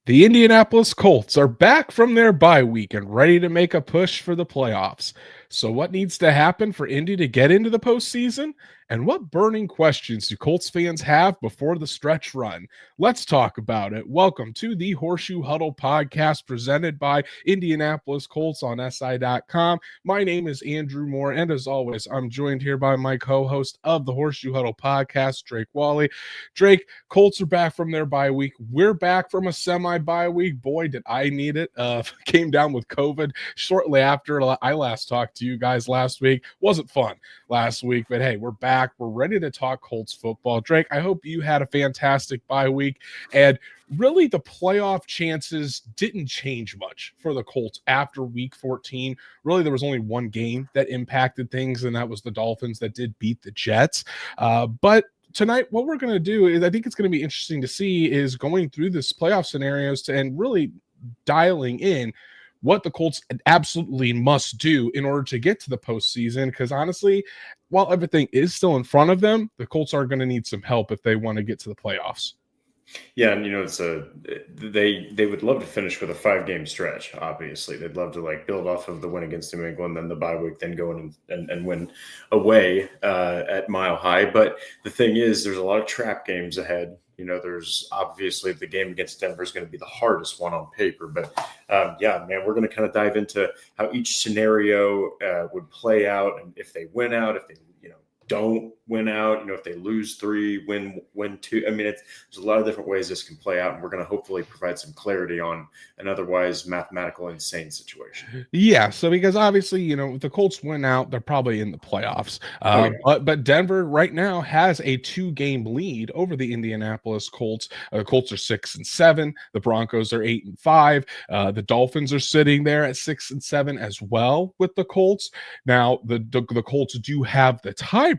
The Indianapolis Colts are back from their bye week and ready to make a push for the playoffs. So, what needs to happen for Indy to get into the postseason? And what burning questions do Colts fans have before the stretch run? Let's talk about it. Welcome to the Horseshoe Huddle Podcast presented by Indianapolis Colts on SI.com. My name is Andrew Moore, and as always, I'm joined here by my co-host of the Horseshoe Huddle Podcast, Drake Wally. Drake, Colts are back from their bye week. We're back from a semi-bye week. Boy, did I need it. Came down with COVID shortly after I last talked to you guys last week. Wasn't fun last week, but hey, we're back. We're ready to talk Colts football. Drake, I hope you had a fantastic bye week. And really, the playoff chances didn't change much for the Colts after week 14. Really, there was only one game that impacted things, and that was the Dolphins that did beat the Jets. But tonight, what we're going to do is I think it's going to be interesting to see is going through this playoff scenarios and really dialing in what the Colts absolutely must do in order to get to the postseason. Because honestly, while everything is still in front of them, the Colts are going to need some help if they want to get to the playoffs. Yeah, and it's they would love to finish with a 5-game stretch. Obviously, they'd love to build off of the win against New England, then the bye week, then go in and win away at Mile High. But the thing is, there's a lot of trap games ahead. There's obviously the game against Denver is going to be the hardest one on paper. But we're going to kind of dive into how each scenario would play out, and if they win out, if they don't win out, if they lose 3, win 2. I mean, there's a lot of different ways this can play out, and we're going to hopefully provide some clarity on an otherwise mathematical insane situation. Yeah, so because obviously, if the Colts win out, they're probably in the playoffs. But Denver right now has a 2-game lead over the Indianapolis Colts. The Colts are 6-7. The Broncos are 8-5. The Dolphins are sitting there at 6-7 as well with the Colts. Now, the Colts do have the tiebreaker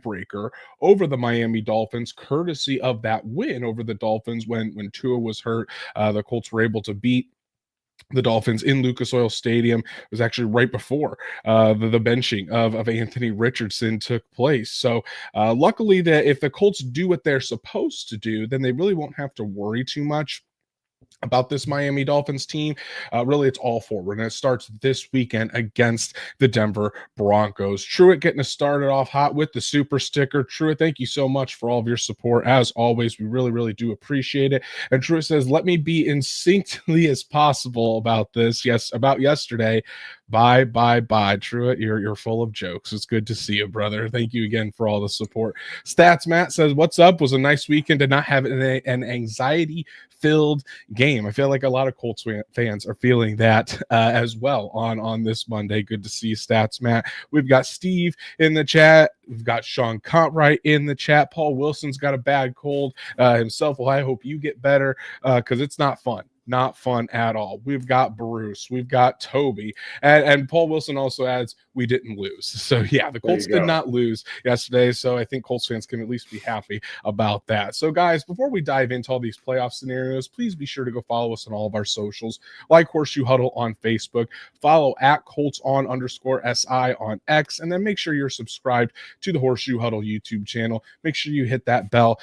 over the Miami Dolphins, courtesy of that win over the Dolphins when Tua was hurt. The Colts were able to beat the Dolphins in Lucas Oil Stadium. It was actually right before the benching of Anthony Richardson took place. So luckily, that if the Colts do what they're supposed to do, then they really won't have to worry too much about this Miami Dolphins team. Really, it's all forward, and it starts this weekend against the Denver Broncos. Truitt getting us started off hot with the super sticker. Truitt, thank you so much for all of your support. As always, we really, really do appreciate it. And Truitt says, let me be as succinctly as possible about this. Yes, about yesterday. Bye. Truitt, you're full of jokes. It's good to see you, brother. Thank you again for all the support. Stats Matt says, what's up? Was a nice weekend to not have an anxiety-filled game. I feel like a lot of Colts fans are feeling that as well on this Monday. Good to see you, Stats Matt. We've got Steve in the chat. We've got Sean Contright in the chat. Paul Wilson's got a bad cold himself. Well, I hope you get better because it's not fun. Not fun at all. We've got Bruce. We've got Toby. And Paul Wilson also adds, we didn't lose. So, yeah, the Colts did not lose yesterday. So, I think Colts fans can at least be happy about that. So, guys, before we dive into all these playoff scenarios, please be sure to go follow us on all of our socials, like Horseshoe Huddle on Facebook, follow at Colts_SI on X, and then make sure you're subscribed to the Horseshoe Huddle YouTube channel. Make sure you hit that bell,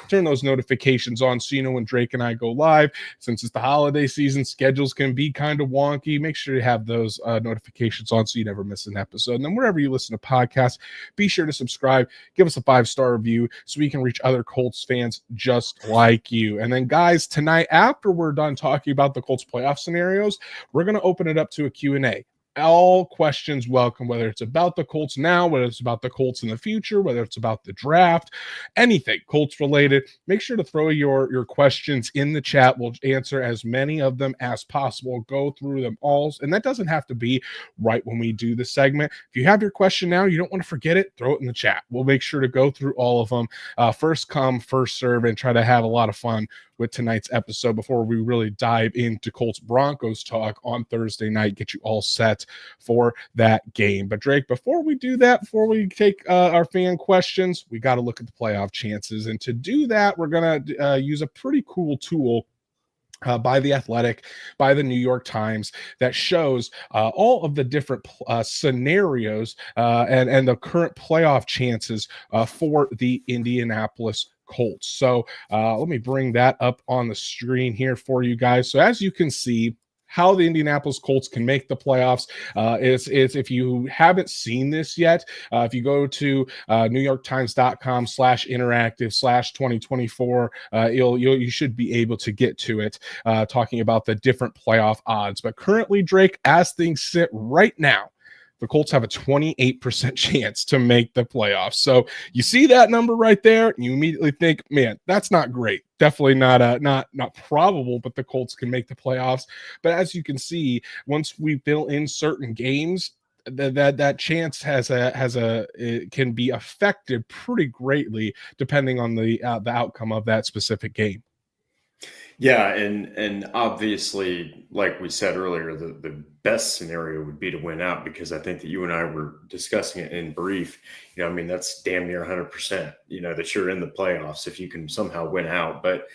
turn those notifications on so you know when Drake and I go live. Since it's the holiday season, schedules can be kind of wonky. Make sure you have those notifications on so you never miss an episode. And then wherever you listen to podcasts, be sure to subscribe, give us a 5-star review so we can reach other Colts fans just like you. And then, guys, tonight, after we're done talking about the Colts playoff scenarios, we're going to open it up to a Q&A. All questions welcome, whether it's about the Colts now, whether it's about the Colts in the future, whether it's about the draft, anything Colts related. Make sure to throw your questions in the chat. We'll answer as many of them as possible, go through them all. And that doesn't have to be right when we do the segment. If you have your question now, you don't want to forget it, throw it in the chat. We'll make sure to go through all of them. First come, first serve, and try to have a lot of fun with tonight's episode before we really dive into Colts Broncos talk on Thursday night, get you all set for that game. But Drake, before we do that, before we take our fan questions, we got to look at the playoff chances. And to do that, we're going to use a pretty cool tool by The Athletic, by the New York Times, that shows all of the different scenarios and the current playoff chances for the Indianapolis Colts. So let me bring that up on the screen here for you guys. So as you can see, how the Indianapolis Colts can make the playoffs is if you haven't seen this yet, if you go to NewYorkTimes.com/interactive/2024, you should be able to get to it, talking about the different playoff odds. But currently, Drake, as things sit right now, the Colts have a 28% chance to make the playoffs. So you see that number right there, and you immediately think, man, that's not great. Definitely not probable, but the Colts can make the playoffs. But as you can see, once we fill in certain games, that chance it can be affected pretty greatly depending on the outcome of that specific game. Yeah, and obviously, like we said earlier, the best scenario would be to win out, because I think that you and I were discussing it in brief. I mean, that's damn near 100%, that you're in the playoffs if you can somehow win out. But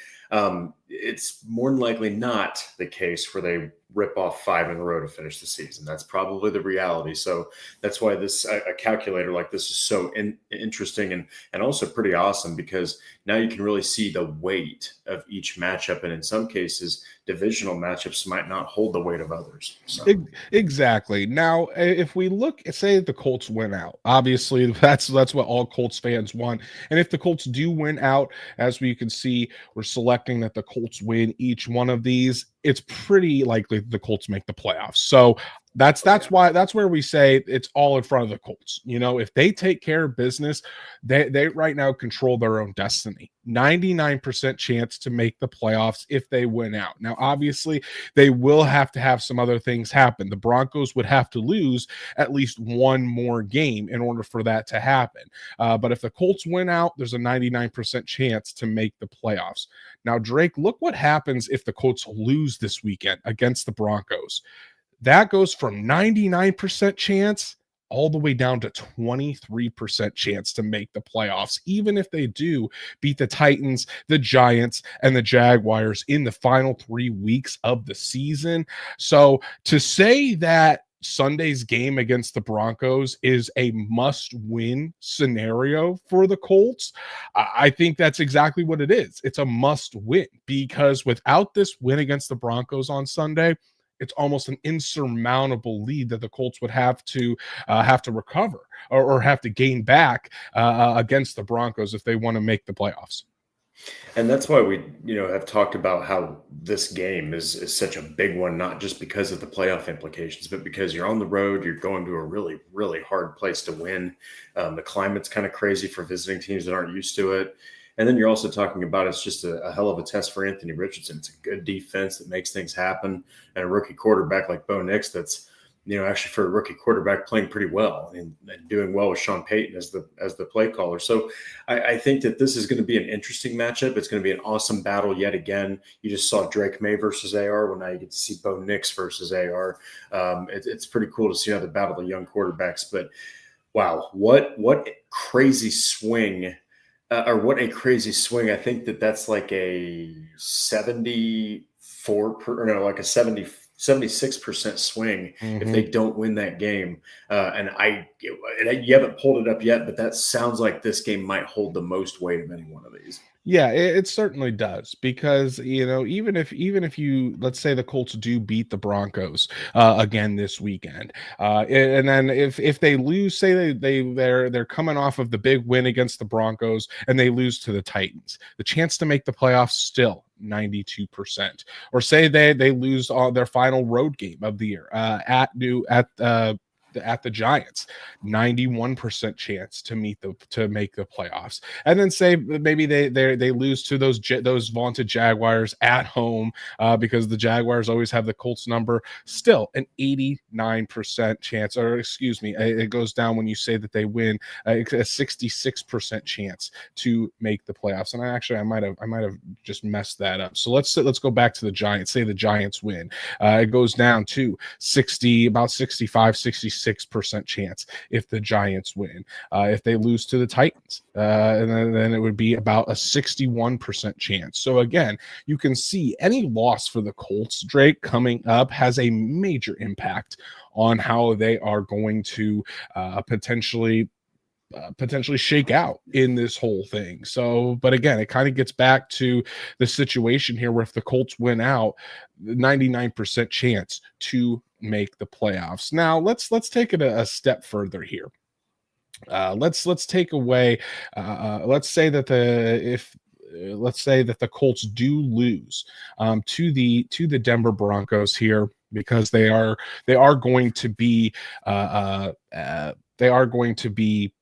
it's more than likely not the case where they rip off 5 in a row to finish the season. That's probably the reality. So that's why a calculator like this is so interesting and also pretty awesome, because now you can really see the weight of each matchup. And in some cases, divisional matchups might not hold the weight of others. So. Exactly. Now, if we look, say the Colts win out, obviously that's what all Colts fans want. And if the Colts do win out, as we can see, we're selecting that the Colts win each one of these. It's pretty likely the Colts make the playoffs. So that's where we say it's all in front of the Colts. If they take care of business, they right now control their own destiny. 99% chance to make the playoffs if they win out. Now, obviously, they will have to have some other things happen. The Broncos would have to lose at least one more game in order for that to happen. But if the Colts win out, there's a 99% chance to make the playoffs. Now, Drake, look what happens if the Colts lose this weekend against the Broncos. That goes from 99% chance all the way down to 23% chance to make the playoffs, even if they do beat the Titans, the Giants, and the Jaguars in the final 3 weeks of the season. So to say that Sunday's game against the Broncos is a must-win scenario for the Colts, I think that's exactly what it is. It's a must-win, because without this win against the Broncos on Sunday, it's almost an insurmountable lead that the Colts would have to recover or have to gain back against the Broncos if they want to make the playoffs. And that's why we, have talked about how this game is such a big one, not just because of the playoff implications, but because you're on the road, you're going to a really, really hard place to win. The climate's kind of crazy for visiting teams that aren't used to it. And then you're also talking about it's just a hell of a test for Anthony Richardson. It's a good defense that makes things happen, and a rookie quarterback like Bo Nix that's, actually for a rookie quarterback playing pretty well and doing well with Sean Payton as the play caller. So I think that this is going to be an interesting matchup. It's going to be an awesome battle yet again. You just saw Drake May versus AR. Well, now you get to see Bo Nix versus AR. It's pretty cool to see how they battle the young quarterbacks. But wow, what crazy swing. What a crazy swing. I think that's like a 76% swing if they don't win that game. And you haven't pulled it up yet, but that sounds like this game might hold the most weight of any one of these. Yeah, it certainly does, because even if you, let's say the Colts do beat the Broncos again this weekend, and then if they lose, say they're coming off of the big win against the Broncos and they lose to the Titans, the chance to make the playoffs still 92%. Or say they lose their final road game of the year at the Giants, 91% chance to make the playoffs. And then say maybe they lose to those vaunted Jaguars at home because the Jaguars always have the Colts number, still an 89% chance, or excuse me, it goes down when you say that they win, a 66% chance to make the playoffs. And I might have just messed that up. So let's go back to the Giants. Say the Giants win, it goes down to about 66% chance if the Giants win. If they lose to the Titans, and then it would be about a 61% chance. So again, you can see any loss for the Colts, Drake, coming up has a major impact on how they are going to potentially potentially shake out in this whole thing. So, but again, it kind of gets back to the situation here where if the Colts win out, 99% chance to make the playoffs. Now, let's take it a step further here. Let's take away. Let's say that let's say that the Colts do lose to the Denver Broncos here, because they are going to be they are going to be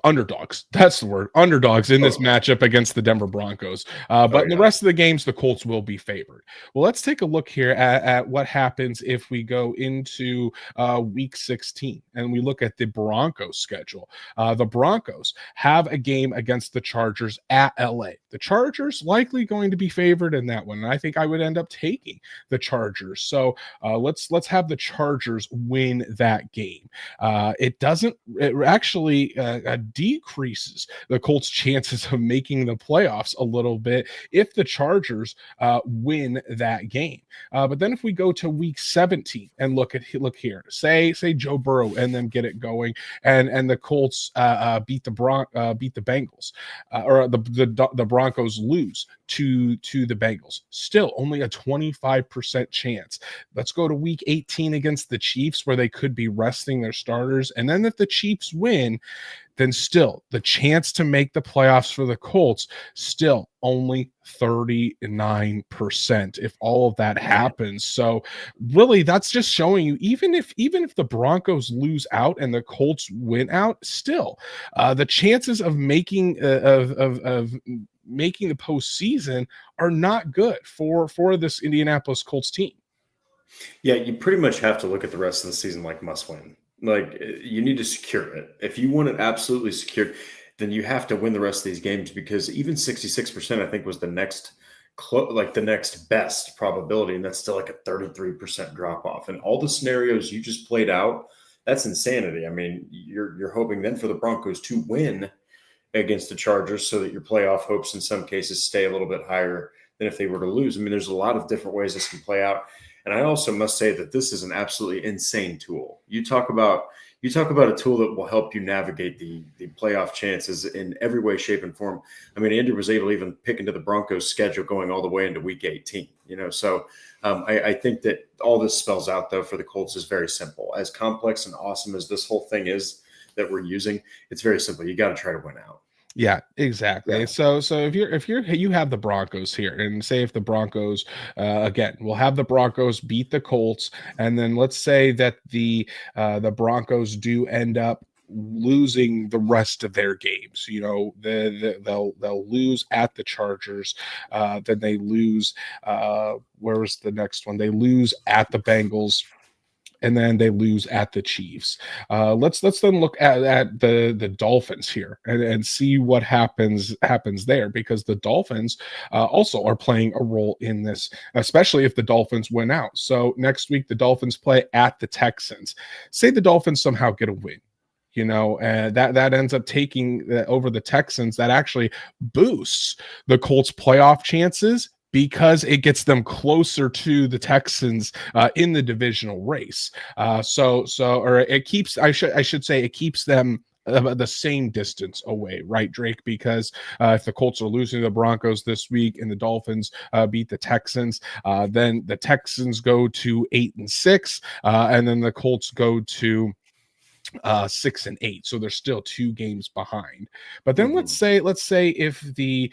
underdogs. That's the word, underdogs in this matchup against the Denver Broncos. But in the rest of the games, the Colts will be favored. Well, let's take a look here at what happens if we go into week 16 and we look at the Broncos schedule. The Broncos have a game against the Chargers at LA. The Chargers likely going to be favored in that one, and I think I would end up taking the Chargers. So let's have the Chargers win that game. It actually decreases the Colts' chances of making the playoffs a little bit if the Chargers win that game. But then if we go to week 17 and look here, say Joe Burrow and then get it going, and the Colts beat the Bengals, or the Broncos lose to the Bengals. Still only a 25% chance. Let's go to week 18 against the Chiefs, where they could be resting their starters, and then if the Chiefs win, then still the chance to make the playoffs for the Colts still only 39% if all of that happens. So really, that's just showing you, even if the Broncos lose out and the Colts win out, still the chances of making making the postseason are not good for this Indianapolis Colts team. Yeah, you pretty much have to look at the rest of the season like must win. Like, you need to secure it. If you want it absolutely secured, then you have to win the rest of these games, because even 66%, I think, was the next best probability, and that's still like a 33% drop off. And all the scenarios you just played out, that's insanity. I mean, you're hoping then for the Broncos to win against the Chargers so that your playoff hopes in some cases stay a little bit higher than if they were to lose. I mean, there's a lot of different ways this can play out. And I also must say that this is an absolutely insane tool. You talk about a tool that will help you navigate the playoff chances in every way, shape, and form. I mean, Andrew was able to even pick into the Broncos' schedule going all the way into week 18. So I think that all this spells out, though, for the Colts is very simple. As complex and awesome as this whole thing is that we're using, it's very simple. You got to try to win out. Yeah, exactly. Yeah. So if you have the Broncos here, and say if the Broncos again, we'll have the Broncos beat the Colts, and then let's say that the Broncos do end up losing the rest of their games. They'll lose at the Chargers, then they lose. Where was the next one? They lose at the Bengals, and then they lose at the Chiefs. Let's then look at the Dolphins here and see what happens there, because the Dolphins also are playing a role in this, especially if the Dolphins win out. So next week the Dolphins play at the Texans. Say the Dolphins somehow get a win, and that ends up taking over the Texans. That actually boosts the Colts' playoff chances, because it gets them closer to the Texans in the divisional race. Or it keeps, I should say, it keeps them the same distance away, right, Drake? Because if the Colts are losing to the Broncos this week and the Dolphins beat the Texans, then the Texans go to 8-6, and then the Colts go to 6-8, so they're still 2 games behind. But then let's say if the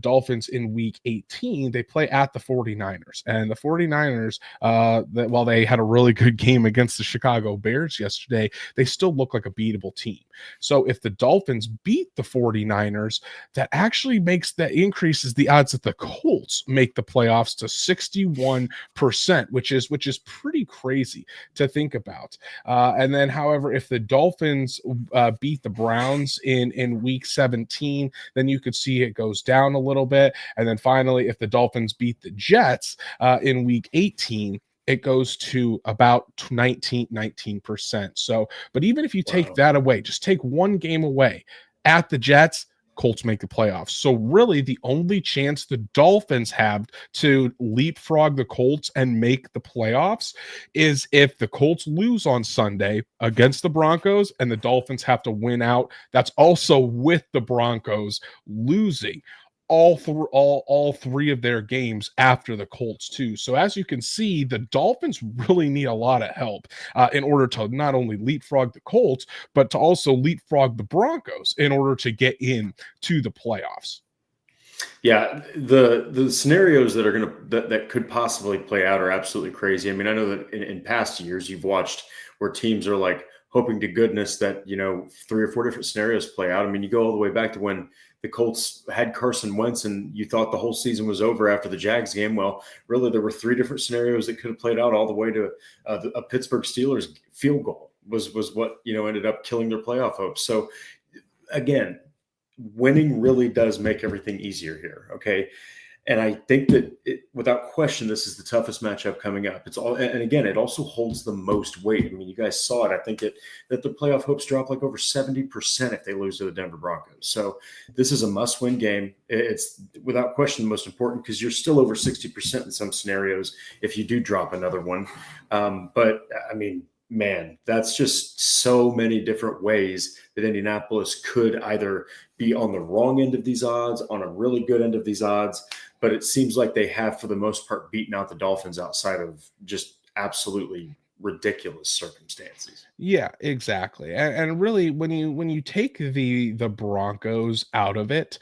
Dolphins in week 18, they play at the 49ers, and the 49ers, that while they had a really good game against the Chicago Bears yesterday, they still look like a beatable team. So if the Dolphins beat the 49ers, that actually increases the odds that the Colts make the playoffs to 61%, which is pretty crazy to think about. And then, however, if the Dolphins beat the Browns in week 17, then you could see it goes down a little bit. And then finally, if the Dolphins beat the Jets in week 18, it goes to about 19%. So, but even if you take that away, just take one game away at the Jets, Colts make the playoffs. So really the only chance the Dolphins have to leapfrog the Colts and make the playoffs is if the Colts lose on Sunday against the Broncos and the Dolphins have to win out. That's also with the Broncos losing all three of their games after the Colts too. So as you can see, the Dolphins really need a lot of help in order to not only leapfrog the Colts, but to also leapfrog the Broncos in order to get in to the playoffs. Yeah, the scenarios that are that could possibly play out are absolutely crazy. I mean, I know that in past years you've watched where teams are like hoping to goodness that 3 or 4 different scenarios play out. I mean, you go all the way back to when the Colts had Carson Wentz and you thought the whole season was over after the Jags game. Well, really, there were 3 different scenarios that could have played out all the way to a Pittsburgh Steelers field goal was what ended up killing their playoff hopes. So again, winning really does make everything easier here. Okay. And I think that without question, this is the toughest matchup coming up. It's all, and again, it also holds the most weight. I mean, you guys saw it. I think that the playoff hopes drop like over 70% if they lose to the Denver Broncos. So this is a must-win game. It's without question the most important because you're still over 60% in some scenarios if you do drop another one. But I mean, man, that's just so many different ways that Indianapolis could either be on the wrong end of these odds, on a really good end of these odds. But it seems like they have, for the most part, beaten out the Dolphins outside of just absolutely ridiculous circumstances. Yeah, exactly. And really, when you take the Broncos out of it,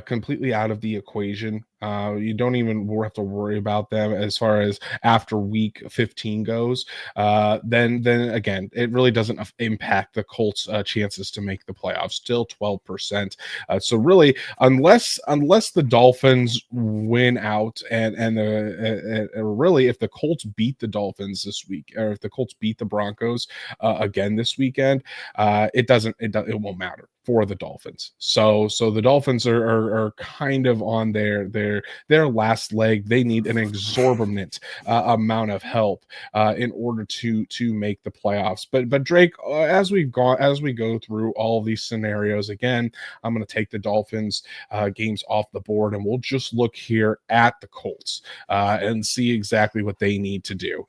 completely out of the equation, you don't even have to worry about them as far as after week 15 goes. Then again, it really doesn't impact the Colts' chances to make the playoffs. Still 12%. So really, unless the Dolphins win out, and really, if the Colts beat the Dolphins this week, or if the Colts beat the Broncos again this weekend, it won't matter for the Dolphins. So the Dolphins are kind of on their last leg. They need an exorbitant amount of help in order to make the playoffs. But Drake, as we go through all these scenarios again, I'm going to take the Dolphins games off the board, and we'll just look here at the Colts and see exactly what they need to do.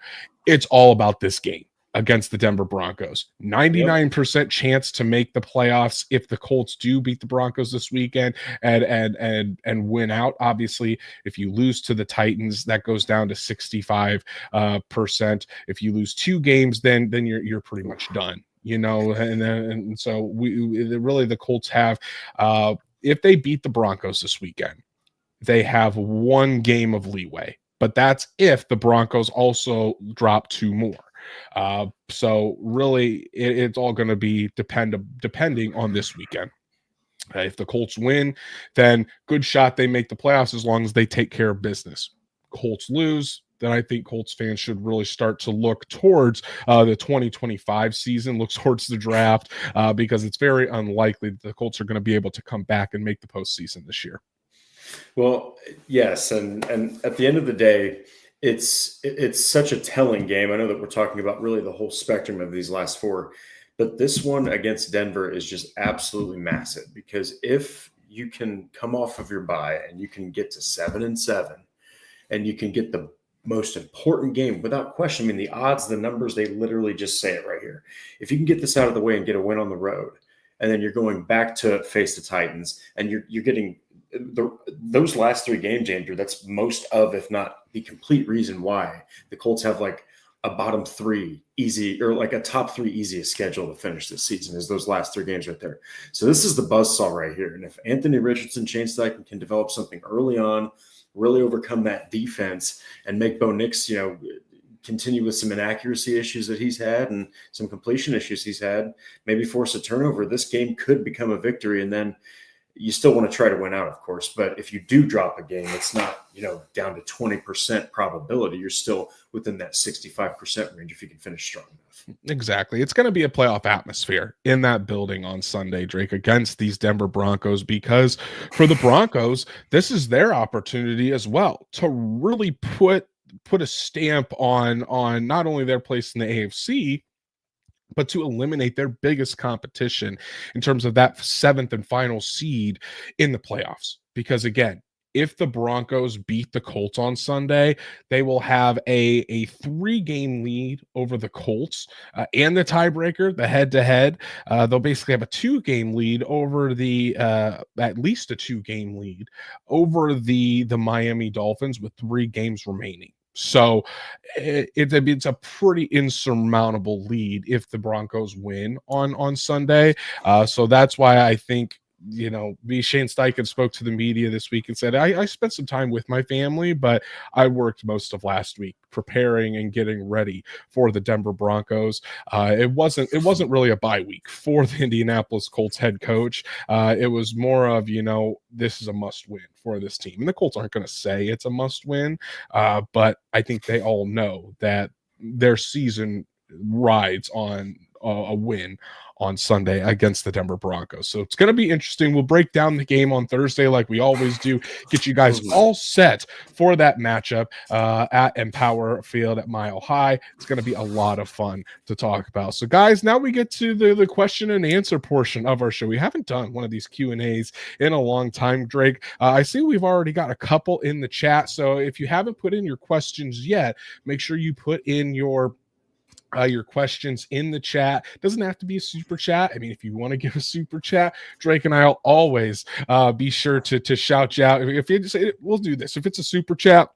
It's all about this game against the Denver Broncos. 99% chance to make the playoffs if the Colts do beat the Broncos this weekend and win out. Obviously, if you lose to the Titans, that goes down to 65%. If you lose 2 games, then you're pretty much done. And so the Colts have if they beat the Broncos this weekend, they have 1 game of leeway. But that's if the Broncos also drop 2 more. So really, it's all going to be depending on this weekend. If the Colts win, then good shot they make the playoffs as long as they take care of business. Colts lose, then I think Colts fans should really start to look towards the 2025 season, look towards the draft, because it's very unlikely that the Colts are going to be able to come back and make the postseason this year. Well, yes, and at the end of the day, it's such a telling game. I know that we're talking about really the whole spectrum of these last 4, but this one against Denver is just absolutely massive because if you can come off of your bye and you can get to 7-7 and you can get the most important game without question. I mean, the odds, the numbers, they literally just say it right here. If you can get this out of the way and get a win on the road, and then you're going back to face the Titans and you're getting those last 3 games, Andrew, that's most of, if not the complete reason why the Colts have like a bottom 3 easy or like a top 3 easiest schedule to finish this season is those last 3 games right there. So this is the buzzsaw right here. And if Anthony Richardson, Shane Steichen can develop something early on, really overcome that defense and make Bo Nix, continue with some inaccuracy issues that he's had and some completion issues he's had, maybe force a turnover, this game could become a victory. And then you still want to try to win out, of course. But if you do drop a game, it's not, down to 20% probability. You're still within that 65% range if you can finish strong enough. Exactly. It's going to be a playoff atmosphere in that building on Sunday, Drake, against these Denver Broncos, because for the Broncos, this is their opportunity as well to really put a stamp on not only their place in the AFC, but to eliminate their biggest competition in terms of that 7th and final seed in the playoffs. Because again, if the Broncos beat the Colts on Sunday, they will have a 3-game lead over the Colts and the tiebreaker, the head-to-head. They'll basically have a 2-game lead over the at least a 2-game lead over the Miami Dolphins with 3 games remaining. So it's a pretty insurmountable lead if the Broncos win on Sunday. So that's why I think, Shane Steichen spoke to the media this week and said, I spent some time with my family, but I worked most of last week preparing and getting ready for the Denver Broncos. It wasn't really a bye week for the Indianapolis Colts head coach. It was more of, this is a must win for this team. And the Colts aren't going to say it's a must win, but I think they all know that their season rides on a win on Sunday against the Denver Broncos. So it's going to be interesting. We'll break down the game on Thursday like we always do, get you guys all set for that matchup at Empower Field at Mile High. It's going to be a lot of fun to talk about. So guys, now we get to the question and answer portion of our show. We haven't done one of these Q&As in a long time, Drake. I see we've already got a couple in the chat. So if you haven't put in your questions yet, make sure you put in your questions in the chat. Doesn't have to be a super chat. I mean, if you want to give a super chat, Drake and I'll always be sure to shout you out. If you say, we'll do this. If it's a super chat,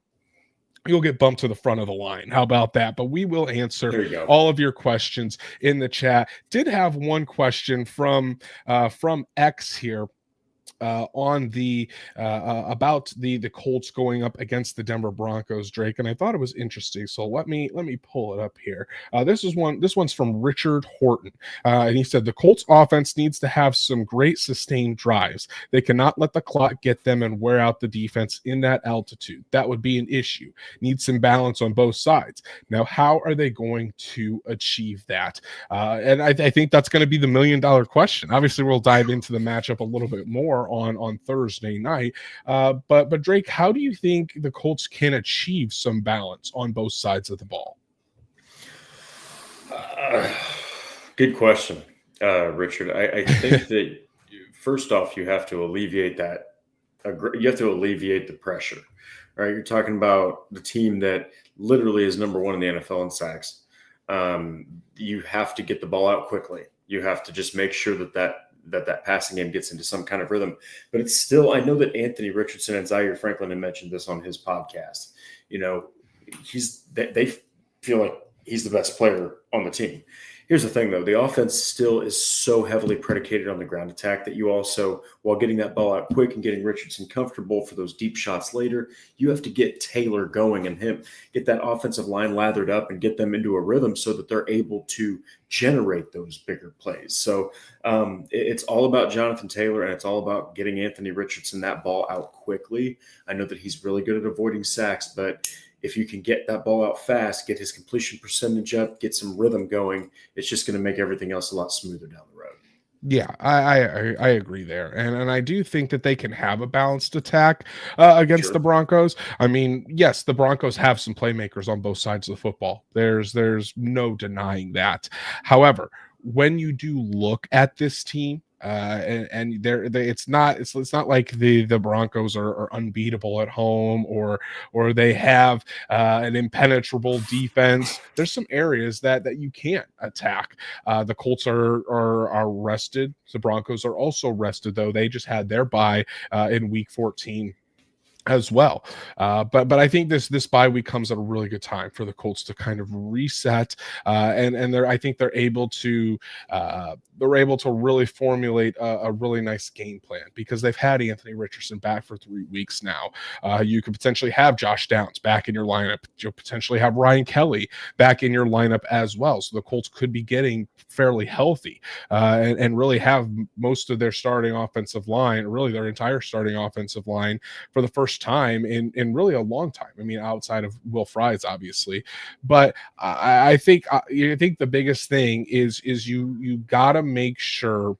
you'll get bumped to the front of the line. How about that? But we will answer all of your questions in the chat. Did have one question from X here. On the about the Colts going up against the Denver Broncos, Drake, and I thought it was interesting. So let me pull it up here. This one's from Richard Horton, and he said the Colts offense needs to have some great sustained drives. They cannot let the clock get them and wear out the defense in that altitude. That would be an issue. Need some balance on both sides. Now, how are they going to achieve that? And I think that's going to be the $1 million question. Obviously, we'll dive into the matchup a little bit more on Thursday night. But Drake, how do you think the Colts can achieve some balance on both sides of the ball? Good question, Richard. I think that first off, you have to alleviate that. You have to alleviate the pressure, right? You're talking about the team that literally is number 1 in the NFL in sacks. You have to get the ball out quickly. You have to just make sure that passing game gets into some kind of rhythm. But it's still, I know that Anthony Richardson and Zaire Franklin had mentioned this on his podcast. They feel like he's the best player on the team. Here's the thing, though. The offense still is so heavily predicated on the ground attack that you also, while getting that ball out quick and getting Richardson comfortable for those deep shots later, you have to get Taylor going and get that offensive line lathered up and get them into a rhythm so that they're able to generate those bigger plays. So it's all about Jonathan Taylor, and it's all about getting Anthony Richardson that ball out quickly. I know that he's really good at avoiding sacks, but if you can get that ball out fast, get his completion percentage up, get some rhythm going, it's just going to make everything else a lot smoother down the road. Yeah, I agree there, and I do think that they can have a balanced attack against the Broncos. I mean, yes, the Broncos have some playmakers on both sides of the football. There's no denying that. However, when you do look at this team, it's not like the Broncos are unbeatable at home or they have an impenetrable defense. There's some areas that you can't attack. The Colts are rested. The Broncos are also rested, though. They just had their bye in week 14 as well. But I think this bye week comes at a really good time for the Colts to kind of reset. And I think they're able to really formulate a really nice game plan because they've had Anthony Richardson back for 3 weeks now. You could potentially have Josh Downs back in your lineup. You'll potentially have Ryan Kelly back in your lineup as well. So the Colts could be getting fairly healthy and really have most of their starting offensive line, or really their entire starting offensive line, for the first time in really a long time. I mean, outside of Will Fries, obviously, but I think the biggest thing is you gotta make sure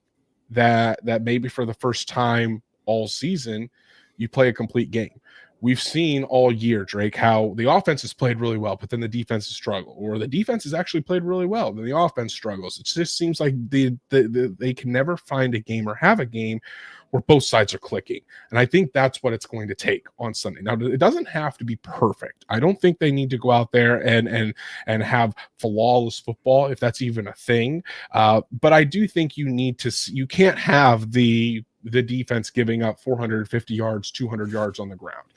that maybe for the first time all season you play a complete game. we've seen all year, Drake, how the offense has played really well, but then the defense has struggled, or the defense has actually played really well, then the offense struggles. It just seems like they can never find a game or have a game where both sides are clicking. And I think that's what it's going to take on Sunday. Now, it doesn't have to be perfect. I don't think they need to go out there and have flawless football, if that's even a thing. But I do think you can't have the defense giving up 450 yards, 200 yards on the ground.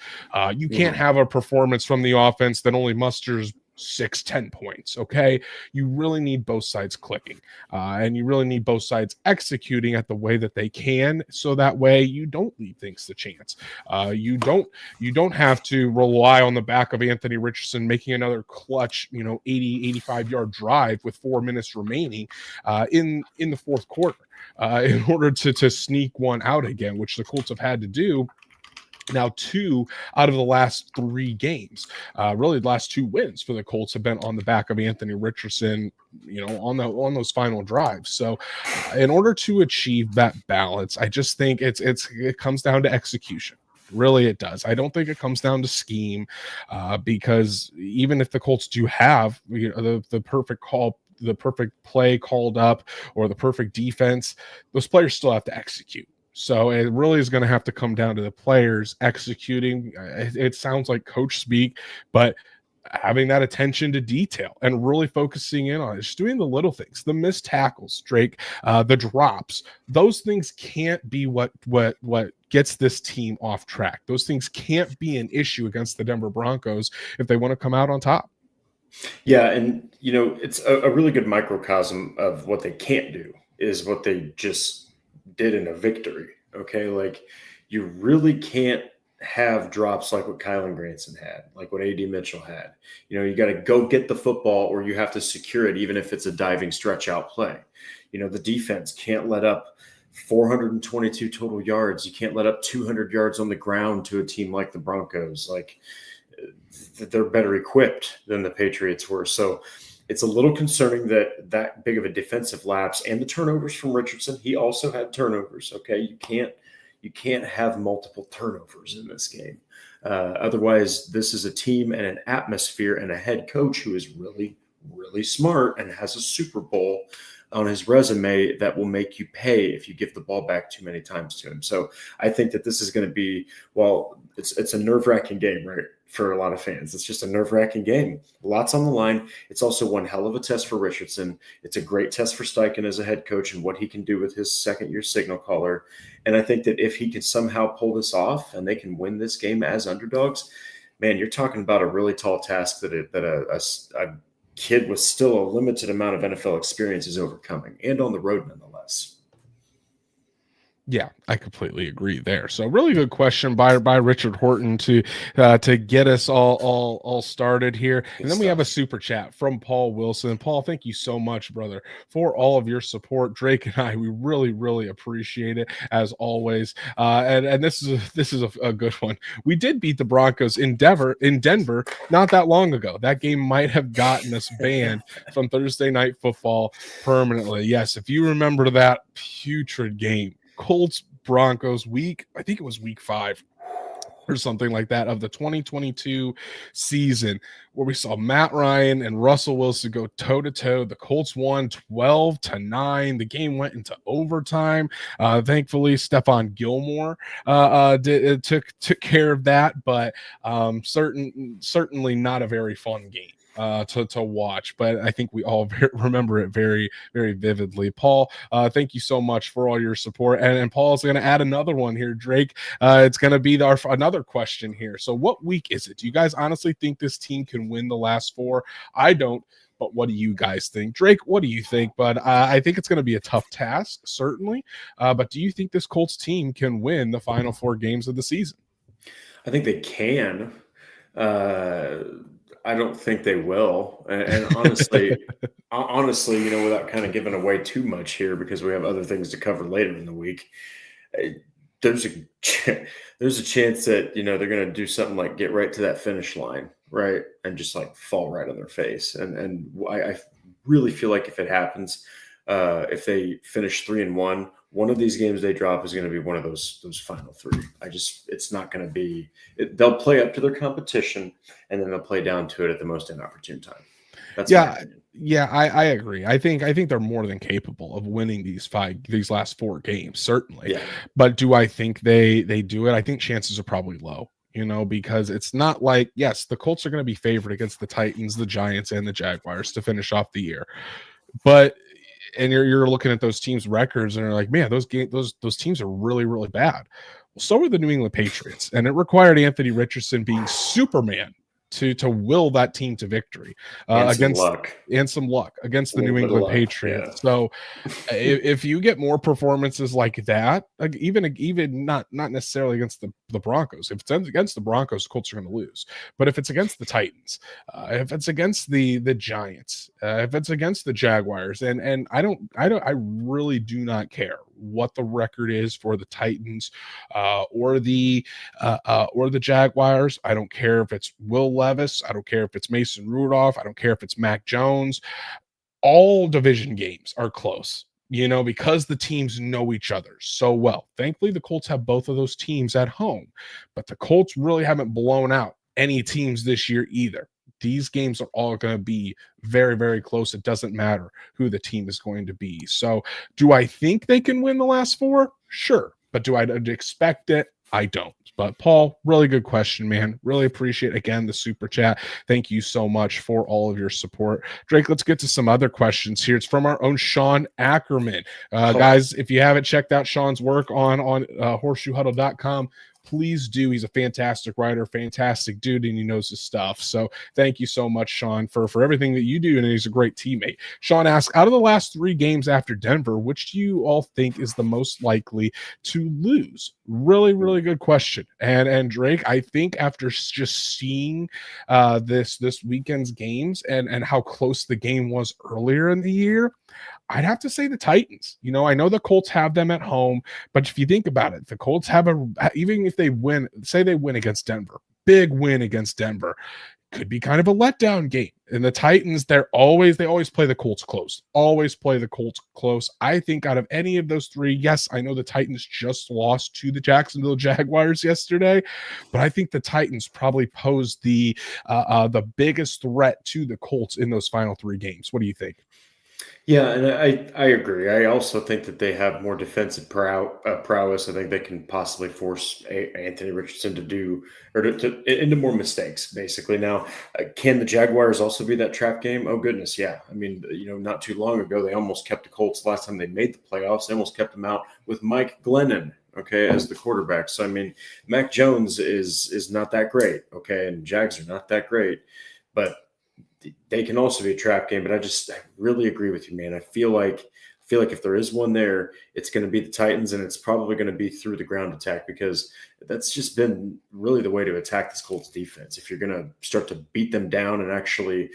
You can't have a performance from the offense that only musters 6-10 points. Okay, you really need both sides clicking, and you really need both sides executing at the way that they can, so that way you don't leave things to chance. You don't have to rely on the back of Anthony Richardson making another clutch 80-85 yard drive with 4 minutes remaining in the fourth quarter in order to sneak one out again, which the Colts have had to do now 2 out of the last 3 games. Really, the last 2 wins for the Colts have been on the back of Anthony Richardson, on those final drives. So in order to achieve that balance, I just think it comes down to execution. Really, it does. I don't think it comes down to scheme, because even if the Colts do have the perfect call, the perfect play called up, or the perfect defense, those players still have to execute. So it really is going to have to come down to the players executing. It sounds like coach speak, but having that attention to detail and really focusing in on it, just doing the little things, the missed tackles, Drake, the drops. Those things can't be what gets this team off track. Those things can't be an issue against the Denver Broncos if they want to come out on top. Yeah, and it's a really good microcosm of what they can't do is what they just did in a victory. Okay, like you really can't have drops like what Kylan Granson had, like what AD Mitchell had. You got to go get the football, or you have to secure it, even if it's a diving stretch out play. The defense can't let up 422 total yards. You can't let up 200 yards on the ground to a team like the Broncos. Like, they're better equipped than the Patriots were. So it's a little concerning that big of a defensive lapse, and the turnovers from Richardson. He also had turnovers. Okay, you can't have multiple turnovers in this game. Otherwise, this is a team and an atmosphere and a head coach who is really, really smart and has a Super Bowl on his resume that will make you pay if you give the ball back too many times to him. So I think that this is going to be, it's a nerve-wracking game, right? For a lot of fans, it's just a nerve-wracking game. Lots on the line. It's also one hell of a test for Richardson. It's a great test for Steichen as a head coach and what he can do with his second-year signal caller. And I think that if he can somehow pull this off and they can win this game as underdogs, man, you're talking about a really tall task that a kid with still a limited amount of NFL experience is overcoming, and on the road nonetheless. Yeah, I completely agree there. So really good question by Richard Horton to get us all started here. And then we have a super chat from Paul Wilson. Paul, thank you so much, brother, for all of your support. Drake and I, we really, really appreciate it as always. And this is a good one. We did beat the Broncos in Denver not that long ago. That game might have gotten us banned from Thursday Night Football permanently. Yes, if you remember that putrid game, Colts Broncos I think it was week 5 or something like that of the 2022 season, where we saw Matt Ryan and Russell Wilson go toe to toe. The Colts won 12-9. The game went into overtime. Thankfully, Stephon Gilmore took care of that, but certainly not a very fun game to watch, but I think we all remember it very, very vividly. Paul, thank you so much for all your support. And Paul's going to add another one here, Drake. It's going to be another question here. So what week is it? Do you guys honestly think this team can win the last 4? I don't. But what do you guys think? Drake, what do you think? But I think it's going to be a tough task, certainly. But do you think this Colts team can win the final 4 games of the season? I think they can. I don't think they will. And honestly, without kind of giving away too much here, because we have other things to cover later in the week, there's a chance that, they're going to do something like get right to that finish line, right, and just like fall right on their face. And I really feel like if it happens, if they finish 3-1, one of these games they drop is going to be one of those final three. It's not going to be. They'll play up to their competition, and then they'll play down to it at the most inopportune time. That's my opinion. Yeah, I agree. I think they're more than capable of winning these last 4 games, certainly. Yeah. But do I think they do it? I think chances are probably low. Because it's not like, yes, the Colts are going to be favored against the Titans, the Giants, and the Jaguars to finish off the year. But and you're looking at those teams' records and you're like, man, those teams are really, really bad. Well, so are the New England Patriots, and it required Anthony Richardson being Superman to will that team to victory against some luck against the New England Patriots. Yeah. So if you get more performances like that, like even not necessarily against the Broncos, if it's against the Broncos, the Colts are going to lose. But if it's against the Titans, if it's against the Giants, if it's against the Jaguars, and I really do not care what the record is for the Titans or the Jaguars. I don't care if it's Will Levis. I don't care if it's Mason Rudolph. I don't care if it's Mac Jones. All division games are close, because the teams know each other so well. Thankfully, the Colts have both of those teams at home, but the Colts really haven't blown out any teams this year either. These games are all going to be very, very close. It doesn't matter who the team is going to be. So do I think they can win the last 4? Sure. But do I expect it? I don't. But Paul, really good question, man. Really appreciate, again, the super chat. Thank you so much for all of your support. Drake, let's get to some other questions here. It's from our own Sean Ackerman. Guys, if you haven't checked out Sean's work on horseshoehuddle.com, please do. He's a fantastic writer, fantastic dude, and he knows his stuff. So thank you so much, Sean, for everything that you do, and he's a great teammate. Sean asks, out of the last 3 games after Denver, which do you all think is the most likely to lose? Really, really good question. And Drake, I think after just seeing this weekend's games and how close the game was earlier in the year, I'd have to say the Titans. I know the Colts have them at home, but if you think about it, the Colts have even if they win, say they win against Denver, big win against Denver, could be kind of a letdown game. And the Titans, they always play the Colts close. Always play the Colts close. I think out of any of those 3, yes, I know the Titans just lost to the Jacksonville Jaguars yesterday, but I think the Titans probably pose the biggest threat to the Colts in those final 3 games. What do you think? Yeah, and I agree. I also think that they have more defensive prowess. I think they can possibly force Anthony Richardson to do into more mistakes, basically. Now, can the Jaguars also be that trap game? Oh, goodness, yeah. I mean, not too long ago, they almost kept the Colts last time they made the playoffs. They almost kept them out with Mike Glennon, as the quarterback. So, I mean, Mac Jones is not that great, and Jags are not that great. But they can also be a trap game, but I really agree with you, man. I feel like if there is one there, it's going to be the Titans, and it's probably going to be through the ground attack, because that's just been really the way to attack this Colts defense. If you're going to start to beat them down and actually,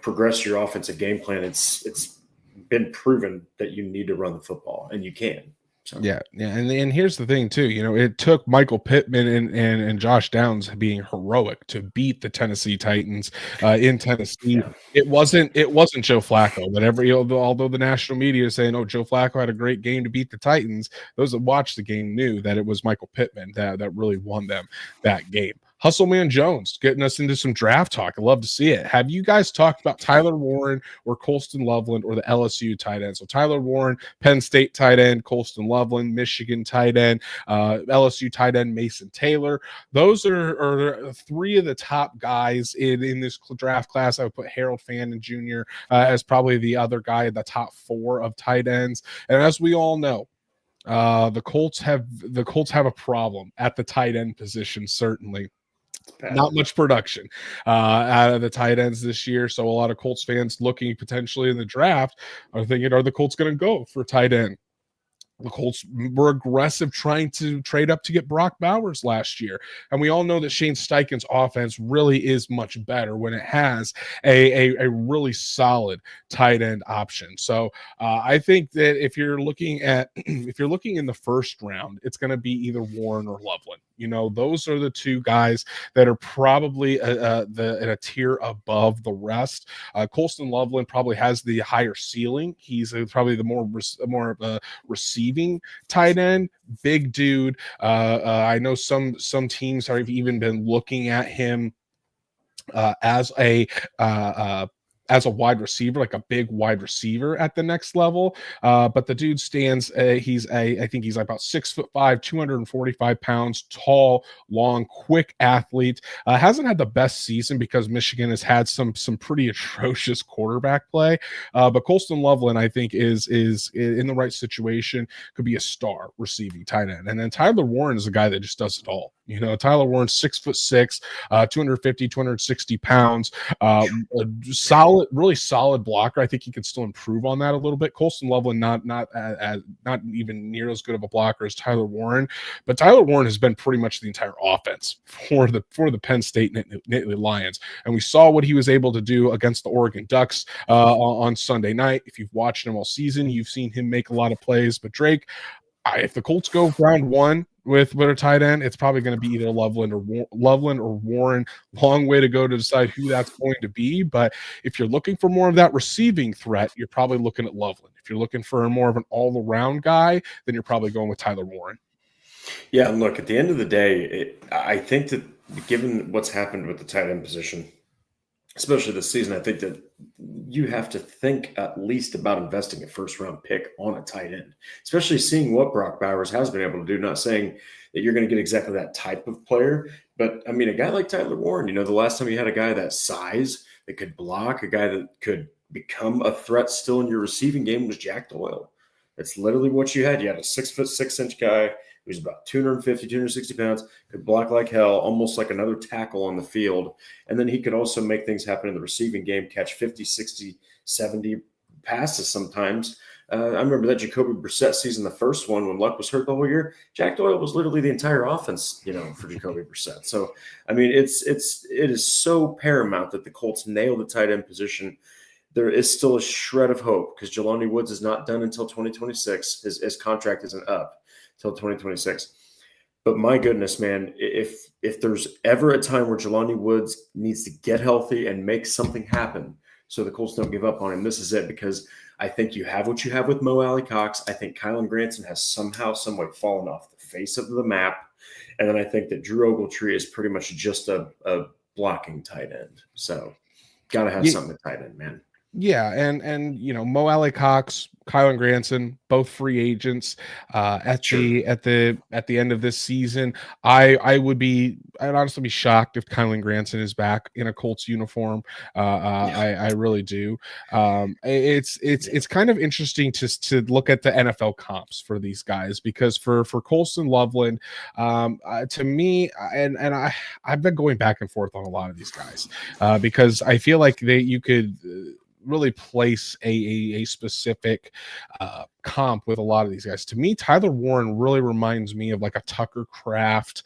progress your offensive game plan, it's been proven that you need to run the football, and you can. So. Yeah, and here's the thing too. It took Michael Pittman and Josh Downs being heroic to beat the Tennessee Titans in Tennessee. Yeah. It wasn't Joe Flacco. But although the national media is saying, "Oh, Joe Flacco had a great game to beat the Titans," those that watched the game knew that it was Michael Pittman that really won them that game. Hustleman Jones getting us into some draft talk. I love to see it. Have you guys talked about Tyler Warren or Colston Loveland or the LSU tight end? So Tyler Warren, Penn State tight end, Colston Loveland, Michigan tight end, LSU tight end, Mason Taylor. Those are 3 of the top guys in this draft class. I would put Harold Fannin Jr. As probably the other guy in the top 4 of tight ends. And as we all know, the Colts have a problem at the tight end position, certainly. Not much production out of the tight ends this year. So a lot of Colts fans looking potentially in the draft are thinking, are the Colts going to go for tight end? The Colts were aggressive trying to trade up to get Brock Bowers last year. And we all know that Shane Steichen's offense really is much better when it has a really solid tight end option. So I think that if you're looking in the first round, it's going to be either Warren or Loveland. Those are the two guys that are probably in a tier above the rest. Colston Loveland probably has the higher ceiling. He's probably the more of a receiving tight end, big dude. I know some teams have even been looking at him as a wide receiver, like a big wide receiver at the next level. But the dude stands, I think he's about 6'5", 245 pounds, tall, long, quick athlete. Hasn't had the best season because Michigan has had some pretty atrocious quarterback play. But Colston Loveland, I think, is in the right situation, could be a star receiving tight end. And then Tyler Warren is a guy that just does it all. Tyler Warren's 6'6", 250, 260 pounds, really solid blocker. I think he could still improve on that a little bit. Colston Loveland, not even near as good of a blocker as Tyler Warren, but Tyler Warren has been pretty much the entire offense for the Penn State Nittany Lions, and we saw what he was able to do against the Oregon Ducks on Sunday night. If you've watched him all season, you've seen him make a lot of plays. But Drake, if the Colts go round one with a tight end, it's probably going to be either Loveland or Warren. Long way to go to decide who that's going to be. But if you're looking for more of that receiving threat, you're probably looking at Loveland. If you're looking for more of an all-around guy, then you're probably going with Tyler Warren. Yeah, and look, at the end of the day, I think that given what's happened with the tight end position, especially this season, I think that you have to think at least about investing a first-round pick on a tight end, especially seeing what Brock Bowers has been able to do. Not saying that you're going to get exactly that type of player, but, I mean, a guy like Tyler Warren, the last time you had a guy that size that could block, a guy that could become a threat still in your receiving game was Jack Doyle. That's literally what you had. You had a 6'6" guy who was about 250, 260 pounds, could block like hell, almost like another tackle on the field. And then he could also make things happen in the receiving game, catch 50, 60, 70 passes sometimes. I remember that Jacoby Brissett season, the first one, when Luck was hurt the whole year. Jack Doyle was literally the entire offense, for Jacoby Brissett. So, I mean, it is so paramount that the Colts nail the tight end position. There is still a shred of hope because Jelani Woods is not done until 2026. His contract isn't up till 2026. But my goodness, man, if there's ever a time where Jelani Woods needs to get healthy and make something happen so the Colts don't give up on him, this is it, because I think you have what you have with Mo Alley-Cox. I think Kylan Granson has somehow, someway fallen off the face of the map. And then I think that Drew Ogletree is pretty much just a blocking tight end. So got to have something at tight end, man. Yeah, and Mo Alley-Cox, Kylan Granson, both free agents at the end of this season. I'd honestly be shocked if Kylan Granson is back in a Colts uniform. I really do. It's kind of interesting to look at the NFL comps for these guys, because for Colston Loveland, to me, and I've been going back and forth on a lot of these guys because I feel like you could really place a specific comp with a lot of these guys. To me, Tyler Warren really reminds me of like a Tucker Kraft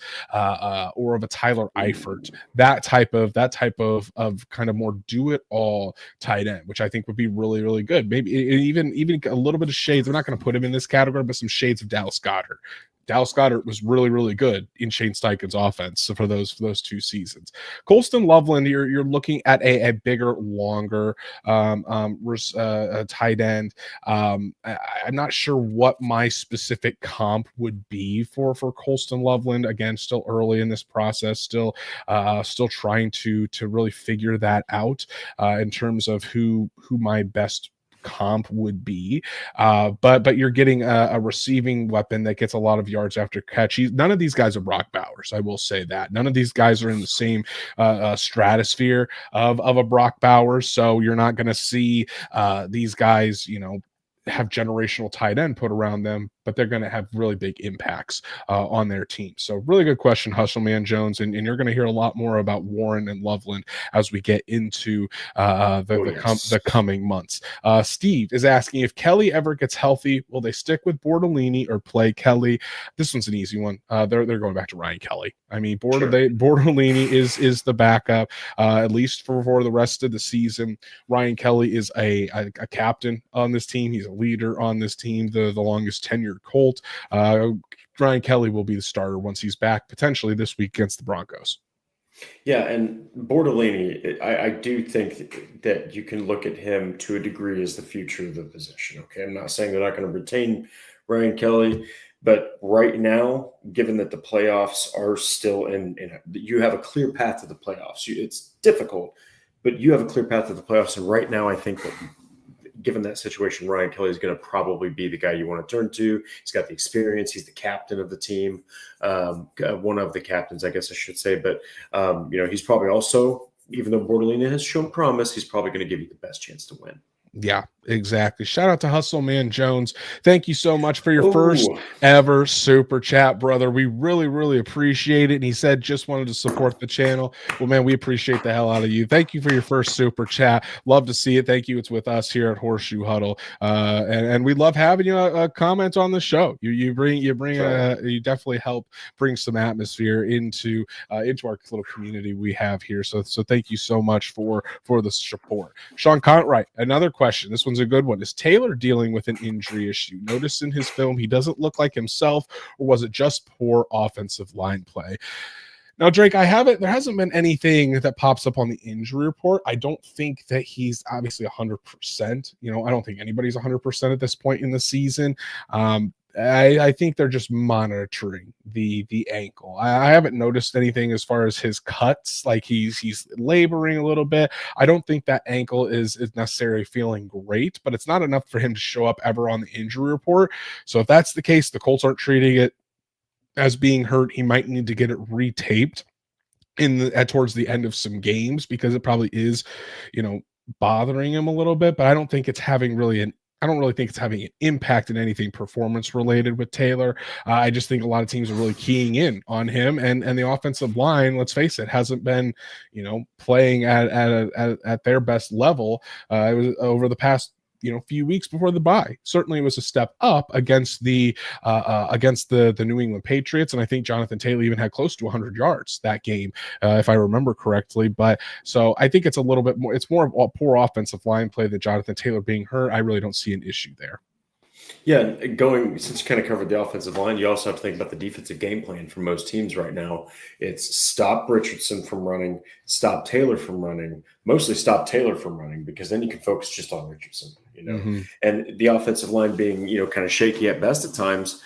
or of a Tyler Eifert, that type of kind of more do-it-all tight end, which I think would be really, really good. Maybe even a little bit of shades. We're not going to put him in this category, but some shades of Dallas Goedert. Dallas Goedert was really, really good in Shane Steichen's offense for those 2 seasons. Colston Loveland, you're looking at a bigger, longer tight end. I'm not sure what my specific comp would be for Colston Loveland. Again, still early in this process, still trying to really figure that out in terms of who my best comp would be, but you're getting a receiving weapon that gets a lot of yards after catch. None of these guys are Brock Bowers, I will say that. None of these guys are in the same stratosphere of a Brock Bowers, so you're not going to see these guys have generational tight end put around them, but they're going to have really big impacts on their team. So really good question, Hustle Man Jones, and you're going to hear a lot more about Warren and Loveland as we get into the coming months. Steve is asking, if Kelly ever gets healthy, will they stick with Bortolini or play Kelly? This one's an easy one. They're going back to Ryan Kelly. I mean, Bortolini is the backup, at least for the rest of the season. Ryan Kelly is a captain on this team. He's a leader on this team, the longest tenured Colt. Ryan Kelly will be the starter once he's back, potentially this week against the Broncos. Yeah, and Bortolini, I do think that you can look at him to a degree as the future of the position. Okay, I'm not saying they're not going to retain Ryan Kelly, but right now, given that the playoffs are still you have a clear path to the playoffs. It's difficult, but you have a clear path to the playoffs. And right now, I think that given that situation, Ryan Kelly is going to probably be the guy you want to turn to. He's got the experience. He's the captain of the team, one of the captains, I guess I should say. But, he's probably also, even though Bortolini has shown promise, he's probably going to give you the best chance to win. Yeah, exactly. Shout out to Hustle Man Jones. Thank you so much for your first ever super chat, brother. We really, really appreciate it. And he said just wanted to support the channel. Well, man, we appreciate the hell out of you. Thank you for your first super chat. Love to see it. Thank you. It's with us here at Horseshoe Huddle. And we love having you comment on the show. You definitely help bring some atmosphere into our little community we have here. So thank you so much for the support. Sean Contright, another question. This one's a good one. Is Taylor dealing with an injury issue? Noticed in his film he doesn't look like himself, or was it just poor offensive line play? Now, Drake, there hasn't been anything that pops up on the injury report. I don't think that he's obviously 100%. I don't think anybody's 100% at this point in the season. I think they're just monitoring the ankle. I haven't noticed anything as far as his cuts, like he's laboring a little bit. I don't think that ankle is necessarily feeling great, but it's not enough for him to show up ever on the injury report. So if that's the case, the Colts aren't treating it as being hurt. He might need to get it retaped towards the end of some games, because it probably is, bothering him a little bit, but I don't think it's having an impact in anything performance related with Taylor. I just think a lot of teams are really keying in on him, and the offensive line, let's face it, hasn't been, playing at their best level. It was over the past few weeks before the bye. Certainly it was a step up against the New England Patriots, and I think Jonathan Taylor even had close to 100 yards that game, if I remember correctly. But so I think it's a little bit more, it's more of a poor offensive line play than Jonathan Taylor being hurt. I really don't see an issue there. Yeah, since you kind of covered the offensive line, you also have to think about the defensive game plan for most teams right now. It's stop Richardson from running, stop Taylor from running, mostly stop Taylor from running, because then you can focus just on Richardson, and the offensive line being, kind of shaky at best at times,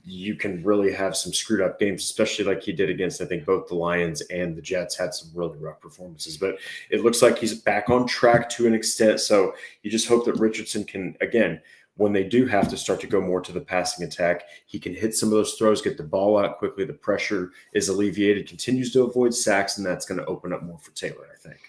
you can really have some screwed up games, especially like he did against, I think, both the Lions and the Jets had some really rough performances. But it looks like he's back on track to an extent. So you just hope that Richardson can, again, when they do have to start to go more to the passing attack, he can hit some of those throws, get the ball out quickly. The pressure is alleviated, continues to avoid sacks, and that's going to open up more for Taylor, I think.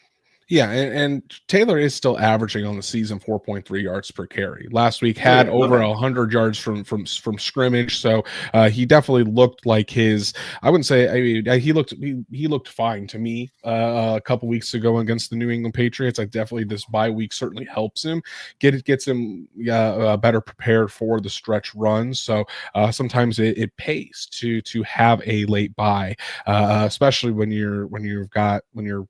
Yeah, and Taylor is still averaging on the season 4.3 yards per carry. Last week had over 100 yards from scrimmage, so he definitely looked like his. I wouldn't say. I mean, he looked fine to me a couple weeks ago against the New England Patriots. This bye week certainly helps him gets him better prepared for the stretch runs. So sometimes it pays to have a late bye, especially when you're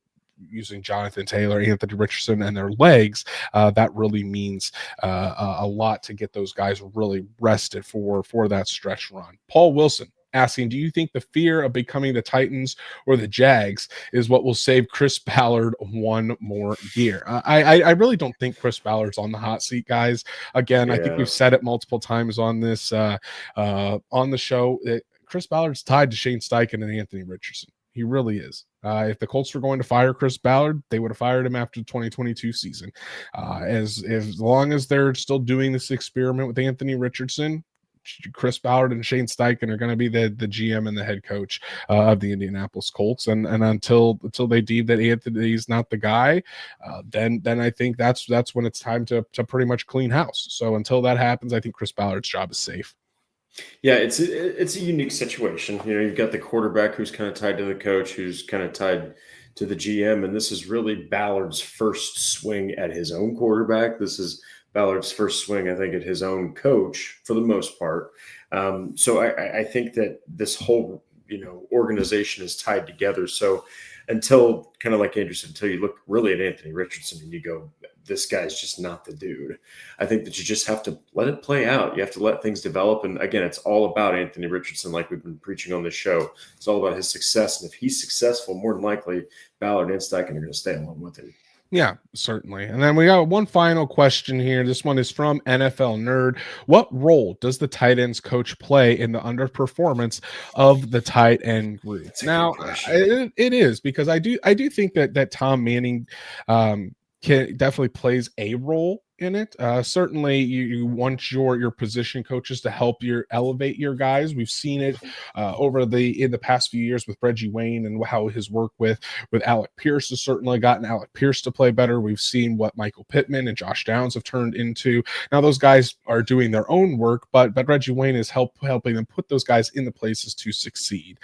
using Jonathan Taylor, Anthony Richardson, and their legs. That really means a lot to get those guys really rested for that stretch run. Paul Wilson asking, do you think the fear of becoming the Titans or the Jags is what will save Chris Ballard one more year? I really don't think Chris Ballard's on the hot seat, guys. Again, I think we've said it multiple times on this on the show. Chris Ballard's tied to Shane Steichen and Anthony Richardson. He really is. If the Colts were going to fire Chris Ballard, they would have fired him after the 2022 season. As long as they're still doing this experiment with Anthony Richardson, Chris Ballard and Shane Steichen are going to be the GM and the head coach of the Indianapolis Colts. And until they deem that Anthony's not the guy, then I think that's when it's time to pretty much clean house. So until that happens, I think Chris Ballard's job is safe. Yeah, it's a unique situation. You've got the quarterback who's kind of tied to the coach, who's kind of tied to the GM, and this is really Ballard's first swing at his own quarterback. This is Ballard's first swing, I think, at his own coach for the most part. So I think that this whole organization is tied together. So until, kind of like Andrew said, until you look really at Anthony Richardson and you go, this guy's just not the dude. I think that you just have to let it play out. You have to let things develop. And again, it's all about Anthony Richardson, like we've been preaching on this show. It's all about his success. And if he's successful, more than likely, Ballard and Steichen are going to stay along with him. Yeah, certainly. And then we got one final question here. This one is from NFL Nerd. What role does the tight ends coach play in the underperformance of the tight end group? Now, it is, because I do think that Tom Manning definitely plays a role in it. Certainly you want your position coaches to help elevate your guys. We've seen it in the past few years with Reggie Wayne, and how his work with Alec Pierce has certainly gotten Alec Pierce to play better. We've seen what Michael Pittman and Josh Downs have turned into. Now those guys are doing their own work, but Reggie Wayne is helping them put those guys in the places to succeed.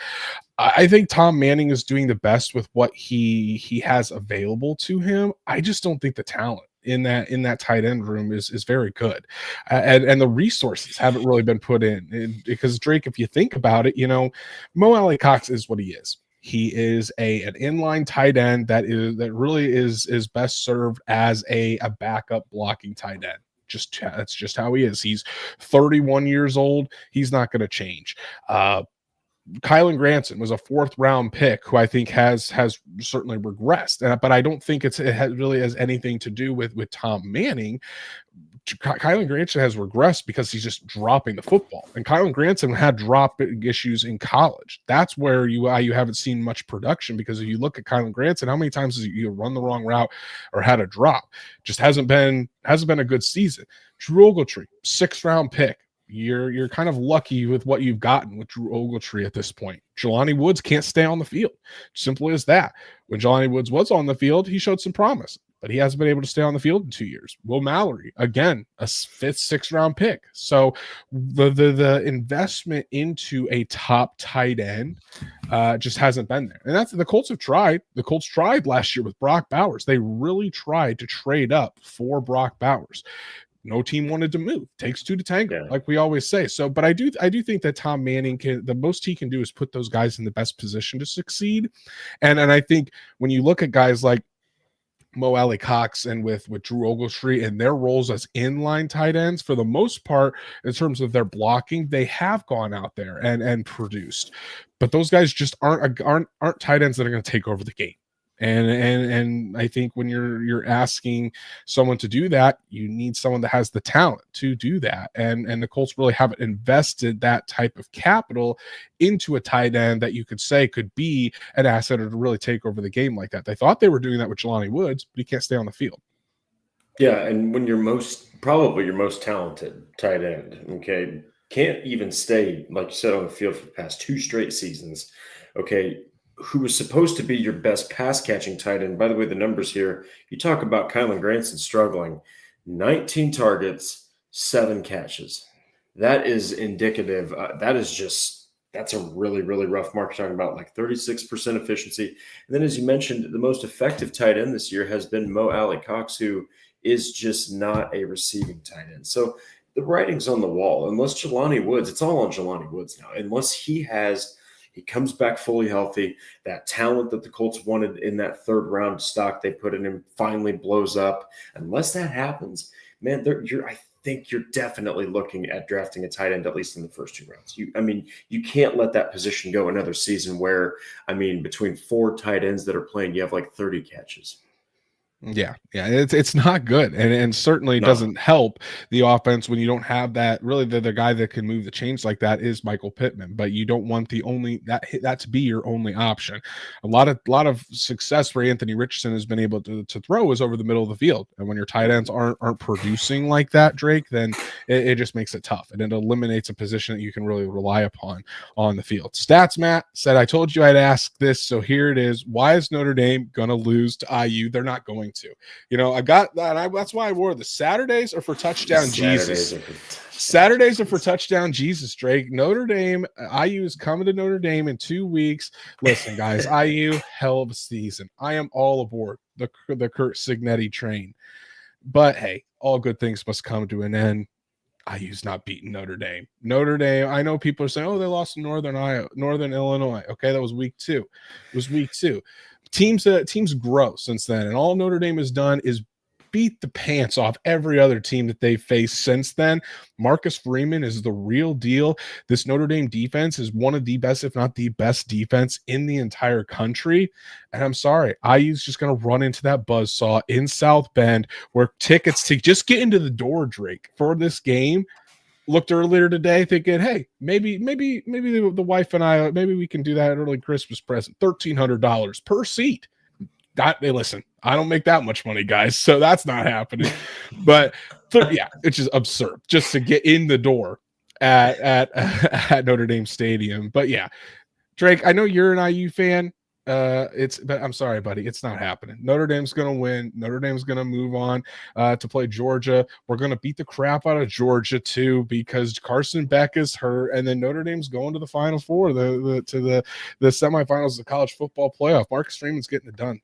I think Tom Manning is doing the best with what he has available to him. I just don't think the talent in that tight end room is very good, and the resources haven't really been put in, because Drake, if you think about it, Mo Alley Cox is what he is. He is an inline tight end that really is best served as a backup blocking tight end. That's just how he is. He's 31 years old. He's not going to change. Kylan Granson was a 4th round pick who I think has certainly regressed, but I don't think it really has anything to do with Tom Manning. Kylan Granson has regressed because he's just dropping the football, and Kylan Granson had drop issues in college. That's where you haven't seen much production, because if you look at Kylan Granson, how many times has you run the wrong route or had a drop? Just hasn't been a good season. Drew Ogletree, 6th round pick. You're kind of lucky with what you've gotten with Drew Ogletree at this point. Jelani Woods can't stay on the field. Simple as that. When Jelani Woods was on the field, he showed some promise, but he hasn't been able to stay on the field in 2 years. Will Mallory, again, a 5th, 6th round pick. So the investment into a top tight end just hasn't been there. And the Colts have tried. The Colts tried last year with Brock Bowers. They really tried to trade up for Brock Bowers. No team wanted to move. Takes 2 to tango, like we always say. So, but I do think that Tom Manning the most he can do is put those guys in the best position to succeed. And I think when you look at guys like Mo Alley Cox and with Drew Ogletree and their roles as inline tight ends, for the most part, in terms of their blocking, they have gone out there and produced. But those guys just aren't tight ends that are going to take over the game. And I think when you're asking someone to do that, you need someone that has the talent to do that. And the Colts really haven't invested that type of capital into a tight end that you could say could be an asset or to really take over the game like that. They thought they were doing that with Jelani Woods, but he can't stay on the field. Yeah, and when probably your most talented tight end, okay, can't even stay, like you said, on the field for the past 2 straight seasons, okay, who was supposed to be your best pass-catching tight end. By the way, the numbers here, you talk about Kylan Granson struggling, 19 targets, 7 catches. That is indicative. That's a really, really rough mark. You're talking about like 36% efficiency. And then, as you mentioned, the most effective tight end this year has been Mo Alley Cox, who is just not a receiving tight end. So the writing's on the wall. Unless Jelani Woods, it's all on Jelani Woods now. Unless he comes back fully healthy, that talent that the Colts wanted in that 3rd round stock they put in him finally blows up. Unless that happens, man, I think you're definitely looking at drafting a tight end, at least in the first 2 rounds. You can't let that position go another season where, between 4 tight ends that are playing, you have like 30 catches. Yeah, it's not good, and certainly doesn't help the offense when you don't have that. Really, the guy that can move the chains like that is Michael Pittman, but you don't want that to be your only option. A lot of success where Anthony Richardson has been able to throw is over the middle of the field, and when your tight ends aren't producing like that, Drake, then it just makes it tough, and it eliminates a position that you can really rely upon on the field. Stats Matt said, "I told you I'd ask this, so here it is. Why is Notre Dame gonna lose to IU? They're not going to. I got that. That's why I wore the Saturdays are for touchdown Jesus. Saturdays are for touchdown Jesus, Drake. Notre Dame, IU is coming to Notre Dame in 2 weeks. Listen, guys, IU, hell of a season. I am all aboard the Kurt Signetti train. But hey, all good things must come to an end. IU's not beating Notre Dame. Notre Dame, I know people are saying, oh, they lost to Northern Illinois. Okay, that was week 2. It was week 2. Teams grow since then, and all Notre Dame has done is beat the pants off every other team that they faced since then. Marcus Freeman is the real deal. This Notre Dame defense is one of the best, if not the best defense in the entire country. And I'm sorry, IU's just going to run into that buzzsaw in South Bend where tickets to just get into the door, Drake, for this game. Looked earlier today thinking, hey, maybe the wife and I, maybe we can do that early Christmas present, $1,300 per seat. Hey, listen, I don't make that much money, guys, so that's not happening. But yeah, it's just absurd just to get in the door at Notre Dame Stadium. But yeah, Drake, I know you're an IU fan. But I'm sorry, buddy, it's not happening. Notre Dame's gonna win. Notre Dame's gonna move on to play Georgia. We're gonna beat the crap out of Georgia too because Carson Beck is hurt, and then Notre Dame's going to the Final Four, the semifinals of the college football playoff. Marcus Freeman's getting it done.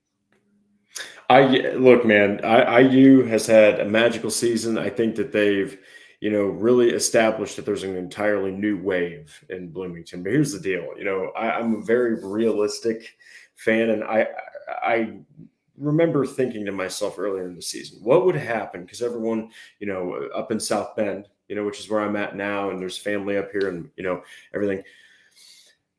Look, man, IU has had a magical season. I think that they've really established that there's an entirely new wave in Bloomington. But here's the deal. I'm a very realistic fan, and I remember thinking to myself earlier in the season, what would happen? Because everyone, up in South Bend, which is where I'm at now, and there's family up here and, everything.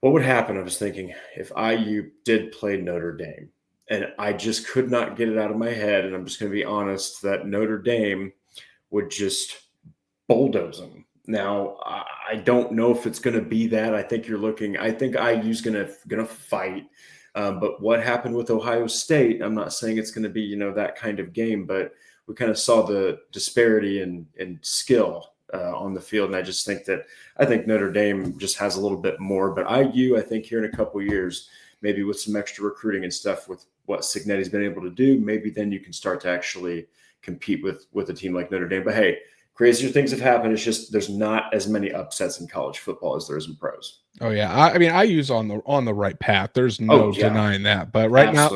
What would happen? I was thinking if IU did play Notre Dame, and I just could not get it out of my head, and I'm just going to be honest, that Notre Dame would just bulldoze them. Now, I don't know if it's going to be that. I think IU's going to fight. But what happened with Ohio State, I'm not saying it's going to be, that kind of game, but we kind of saw the disparity in skill on the field. And I just think Notre Dame just has a little bit more. But IU, I think here in a couple of years, maybe with some extra recruiting and stuff with what Cignetti's been able to do, maybe then you can start to actually compete with a team like Notre Dame. But hey, crazier things have happened. It's just there's not as many upsets in college football as there is in pros. Oh yeah, I mean IU's on the right path. There's no denying that. But right now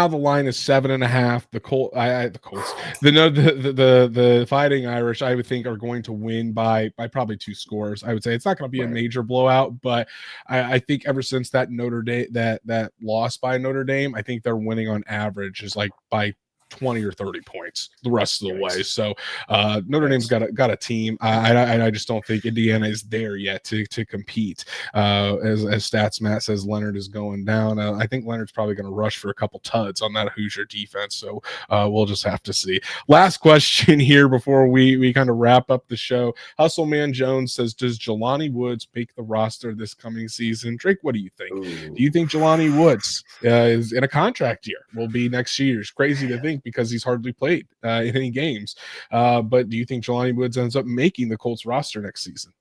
the line is 7.5. The Colts, the Fighting Irish, I would think are going to win by probably 2 scores. I would say it's not going to be a major blowout, but I think ever since that Notre Dame that loss by Notre Dame, I think they're winning on average is like by 20 or 30 points the rest of the way. So Notre Dame's got a team. I just don't think Indiana is there yet to compete. As Stats Matt says, Leonard is going down. I think Leonard's probably going to rush for a couple tuds on that Hoosier defense. So we'll just have to see. Last question here before we kind of wrap up the show. Hustle Man Jones says, does Jelani Woods make the roster this coming season? Drake, what do you think? Ooh. Do you think Jelani Woods is in a contract year? Will be next year? It's crazy to think, because he's hardly played in any games. But do you think Jelani Woods ends up making the Colts roster next season?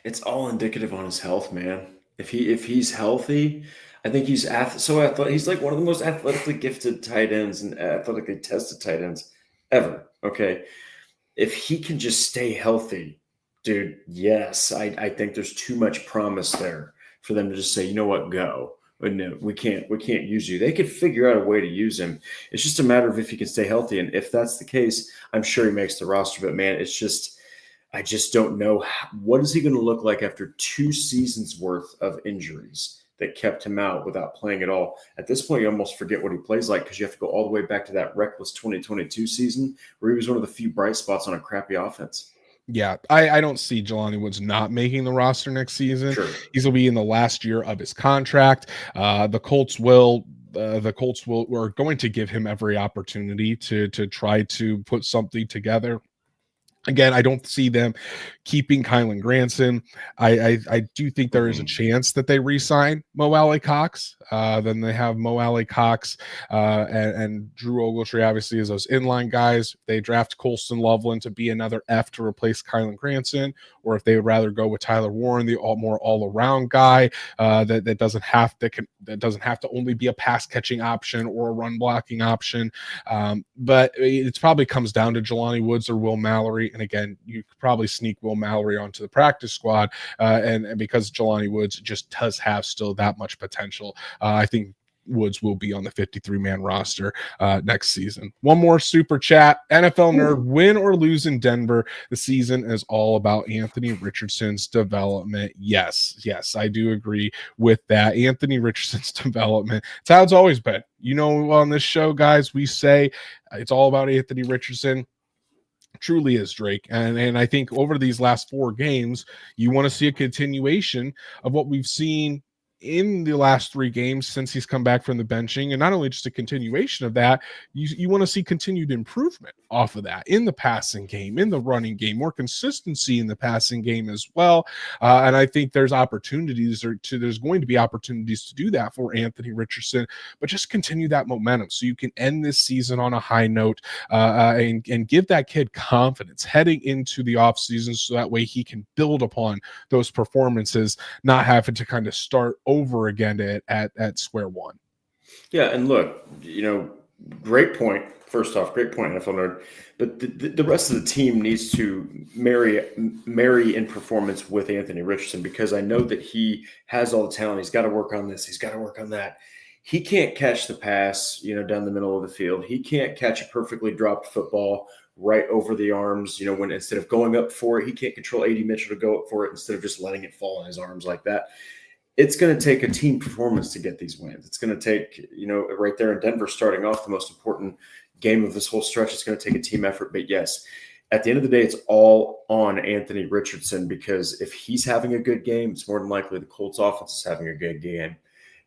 It's all indicative on his health, man. If he's healthy, I think he's so athletic. He's like one of the most athletically gifted tight ends and athletically tested tight ends ever. Okay. If he can just stay healthy, dude, yes, I think there's too much promise there for them to just say, you know what, go. But no, we can't use you. They could figure out a way to use him. It's just a matter of if he can stay healthy. And if that's the case, I'm sure he makes the roster. But man, I just don't know. What is he going to look like after 2 seasons worth of injuries that kept him out without playing at all? At this point, you almost forget what he plays like, because you have to go all the way back to that reckless 2022 season where he was one of the few bright spots on a crappy offense. Yeah, I don't see Jelani Woods not making the roster next season. Sure. He's going to be in the last year of his contract. The Colts are going to give him every opportunity to try to put something together. Again, I don't see them keeping Kylan Granson. I do think there is a chance that they re-sign Mo Alley-Cox. Then they have Mo Alley-Cox and Drew Ogletree, obviously, as those inline guys. They draft Colston Loveland to be another F to replace Kylan Granson, or if they would rather go with Tyler Warren, the more all-around guy that doesn't have to only be a pass-catching option or a run-blocking option. But it probably comes down to Jelani Woods or Will Mallory. And again, you could probably sneak Will Mallory onto the practice squad. And because Jelani Woods just does have still that much potential, I think Woods will be on the 53-man roster next season. One more super chat. NFL Nerd, win or lose in Denver, the season is all about Anthony Richardson's development. Yes, I do agree with that. Anthony Richardson's development. It's how it's always been. On this show, guys, we say it's all about Anthony Richardson. Truly is, Drake. And I think over these last 4 games, you want to see a continuation of what we've seen in the last 3 games since he's come back from the benching, and not only just a continuation of that, you want to see continued improvement off of that in the passing game, in the running game, more consistency in the passing game as well. And I think there's there's going to be opportunities to do that for Anthony Richardson, but just continue that momentum so you can end this season on a high note and give that kid confidence heading into the offseason, so that way he can build upon those performances, not having to kind of start over again at square one. Yeah, and look, great point. First off, great point, NFL Nerd. But the rest of the team needs to marry in performance with Anthony Richardson, because I know that he has all the talent. He's got to work on this. He's got to work on that. He can't catch the pass, down the middle of the field. He can't catch a perfectly dropped football right over the arms, when instead of going up for it, he can't control A.D. Mitchell to go up for it instead of just letting it fall in his arms like that. It's going to take a team performance to get these wins. It's going to take, right there in Denver, starting off the most important game of this whole stretch. It's going to take a team effort. But yes, at the end of the day, it's all on Anthony Richardson, because if he's having a good game, it's more than likely the Colts offense is having a good game.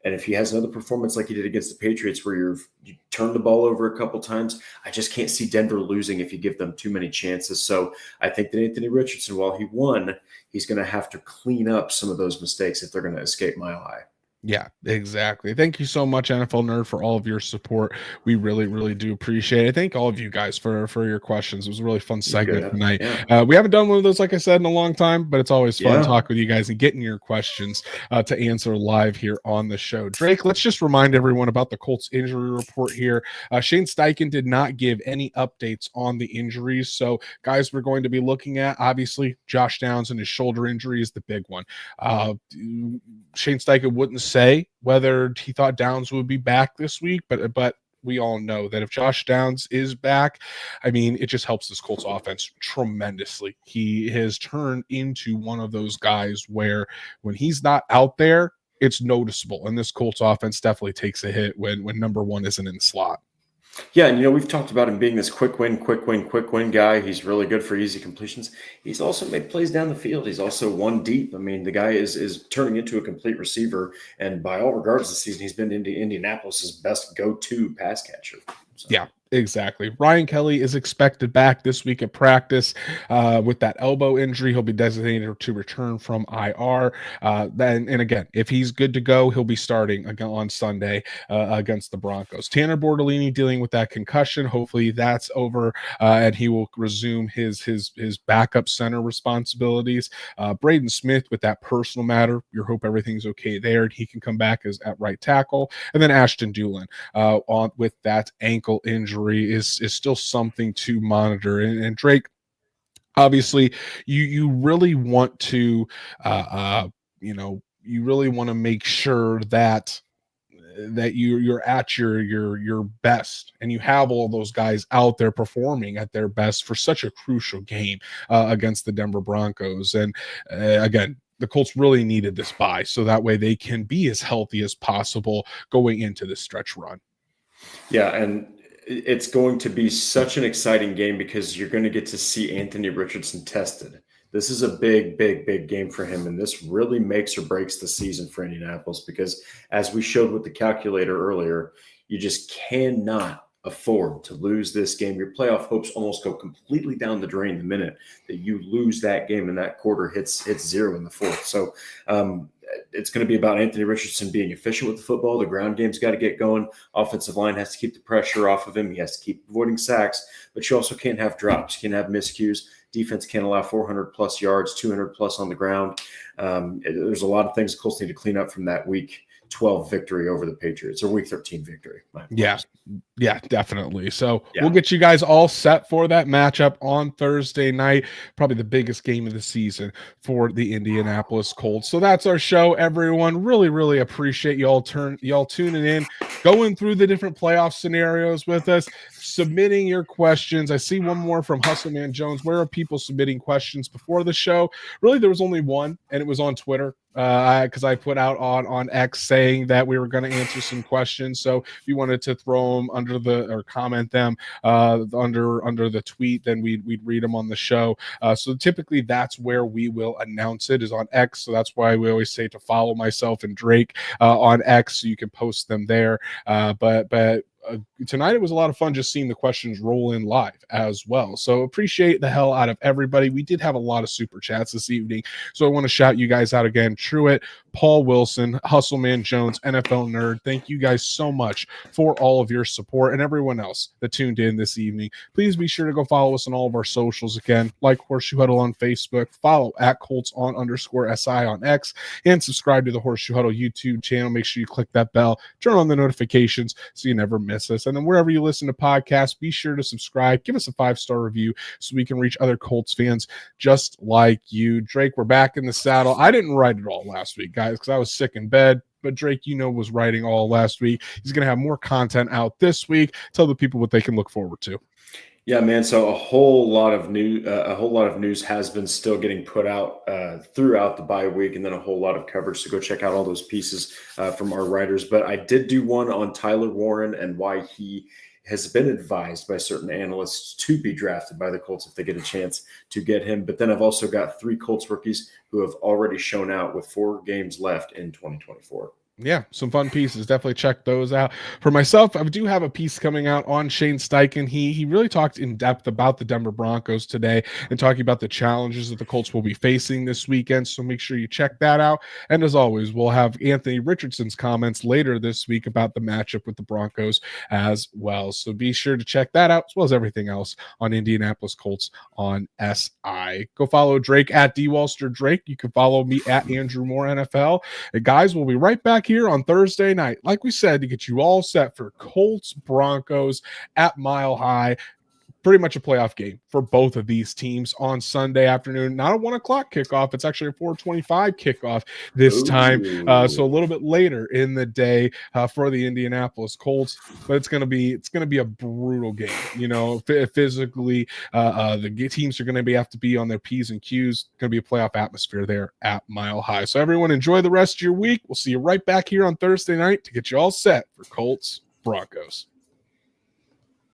And if he has another performance like he did against the Patriots, where you turn the ball over a couple times, I just can't see Denver losing if you give them too many chances. So I think that Anthony Richardson, while he won, he's going to have to clean up some of those mistakes if they're going to escape Mile High. Yeah, exactly. Thank you so much, NFL Nerd, for all of your support. We really, really do appreciate it. Thank all of you guys for your questions. It was a really fun segment tonight. Yeah. We haven't done one of those, like I said, in a long time, but it's always fun talking with you guys and getting your questions to answer live here on the show. Drake, let's just remind everyone about the Colts injury report here. Shane Steichen did not give any updates on the injuries. So, guys, we're going to be looking at, obviously, Josh Downs and his shoulder injury is the big one. Shane Steichen wouldn't say whether he thought Downs would be back this week, but we all know that if Josh Downs is back, I mean, it just helps this Colts offense tremendously. He has turned into one of those guys where when he's not out there, it's noticeable, and this Colts offense definitely takes a hit when number one isn't in the slot. Yeah, and we've talked about him being this quick win guy. He's really good for easy completions. He's also made plays down the field. He's also one deep. I mean, the guy is turning into a complete receiver, and by all regards this season, he's been Indianapolis's best go-to pass catcher. So. Yeah. Exactly. Ryan Kelly is expected back this week at practice with that elbow injury. He'll be designated to return from IR. And again, if he's good to go, he'll be starting again on Sunday against the Broncos. Tanner Bortolini dealing with that concussion. Hopefully that's over and he will resume his backup center responsibilities. Braden Smith with that personal matter. You hope everything's okay there and he can come back at right tackle. And then Ashton Dulin with that ankle injury is still something to monitor. And Drake, obviously, you really want to, you really want to make sure that you're at your best, and you have all those guys out there performing at their best for such a crucial game against the Denver Broncos. And again, the Colts really needed this bye so that way they can be as healthy as possible going into this stretch run. Yeah, and it's going to be such an exciting game because you're going to get to see Anthony Richardson tested. This is a big game for him, and this really makes or breaks the season for Indianapolis because, as we showed with the calculator earlier, you just cannot afford to lose this game. Your playoff hopes almost go completely down the drain the minute that you lose that game and that quarter hits zero in the fourth. So it's going to be about Anthony Richardson being efficient with the football. The ground game's got to get going. Offensive line has to keep the pressure off of him. He has to keep avoiding sacks, but you also can't have drops. You can't have miscues. Defense can't allow 400-plus yards, 200-plus on the ground. There's a lot of things the Colts need to clean up from that Week 12 victory over the Patriots, or Week 13 victory. Yeah, Yeah, definitely. So we'll get you guys all set for that matchup on Thursday night, probably the biggest game of the season for the Indianapolis Colts. So that's our show, everyone. Really, really appreciate y'all tuning in, going through the different playoff scenarios with us, submitting your questions. I see one more from Hustleman Jones. Where are people submitting questions before the show? Really, there was only one, and it was on Twitter. Because I put out on X saying that we were going to answer some questions. So if you wanted to throw them or comment them under the tweet, then we'd read them on the show. So typically that's where we will announce it, is on X. So that's why we always say to follow myself and Drake on X, so you can post them there. But tonight it was a lot of fun just seeing the questions roll in live as well. So appreciate the hell out of everybody. We did have a lot of super chats this evening, so I want to shout you guys out again. Truett, Paul Wilson, Hustleman Jones, NFL Nerd, thank you guys so much for all of your support, and everyone else that tuned in this evening. Please be sure to go follow us on all of our socials again, like Horseshoe Huddle on Facebook, follow at Colts_SI on X, and subscribe to the Horseshoe Huddle YouTube channel. Make sure you click that bell, turn on the notifications so you never miss us. And then wherever you listen to podcasts, be sure to subscribe, give us a 5-star review so we can reach other Colts fans just like you. Drake, we're back in the saddle. I didn't write it all last week, guys, because I was sick in bed. But Drake, was writing all last week. He's going to have more content out this week. Tell the people what they can look forward to. Yeah, man. So a whole lot of news has been still getting put out throughout the bye week, and then a whole lot of coverage. So go check out all those pieces from our writers. But I did do one on Tyler Warren and why he has been advised by certain analysts to be drafted by the Colts if they get a chance to get him. But then I've also got 3 Colts rookies who have already shown out with 4 games left in 2024. Yeah, some fun pieces. Definitely check those out. For myself, I do have a piece coming out on Shane Steichen. He really talked in depth about the Denver Broncos today and talking about the challenges that the Colts will be facing this weekend. So make sure you check that out. And as always, we'll have Anthony Richardson's comments later this week about the matchup with the Broncos as well. So be sure to check that out, as well as everything else on Indianapolis Colts on SI. Go follow Drake at DWalster Drake. You can follow me at Andrew Moore NFL. And guys, we'll be right back here on Thursday night, like we said, to get you all set for Colts Broncos at Mile High. Pretty much a playoff game for both of these teams on Sunday afternoon. Not a 1:00 kickoff. It's actually a 4:25 kickoff this time. So a little bit later in the day for the Indianapolis Colts, but it's going to be a brutal game. Physically, the teams are going to have to be on their P's and Q's. Going to be a playoff atmosphere there at Mile High. So everyone, enjoy the rest of your week. We'll see you right back here on Thursday night to get you all set for Colts Broncos.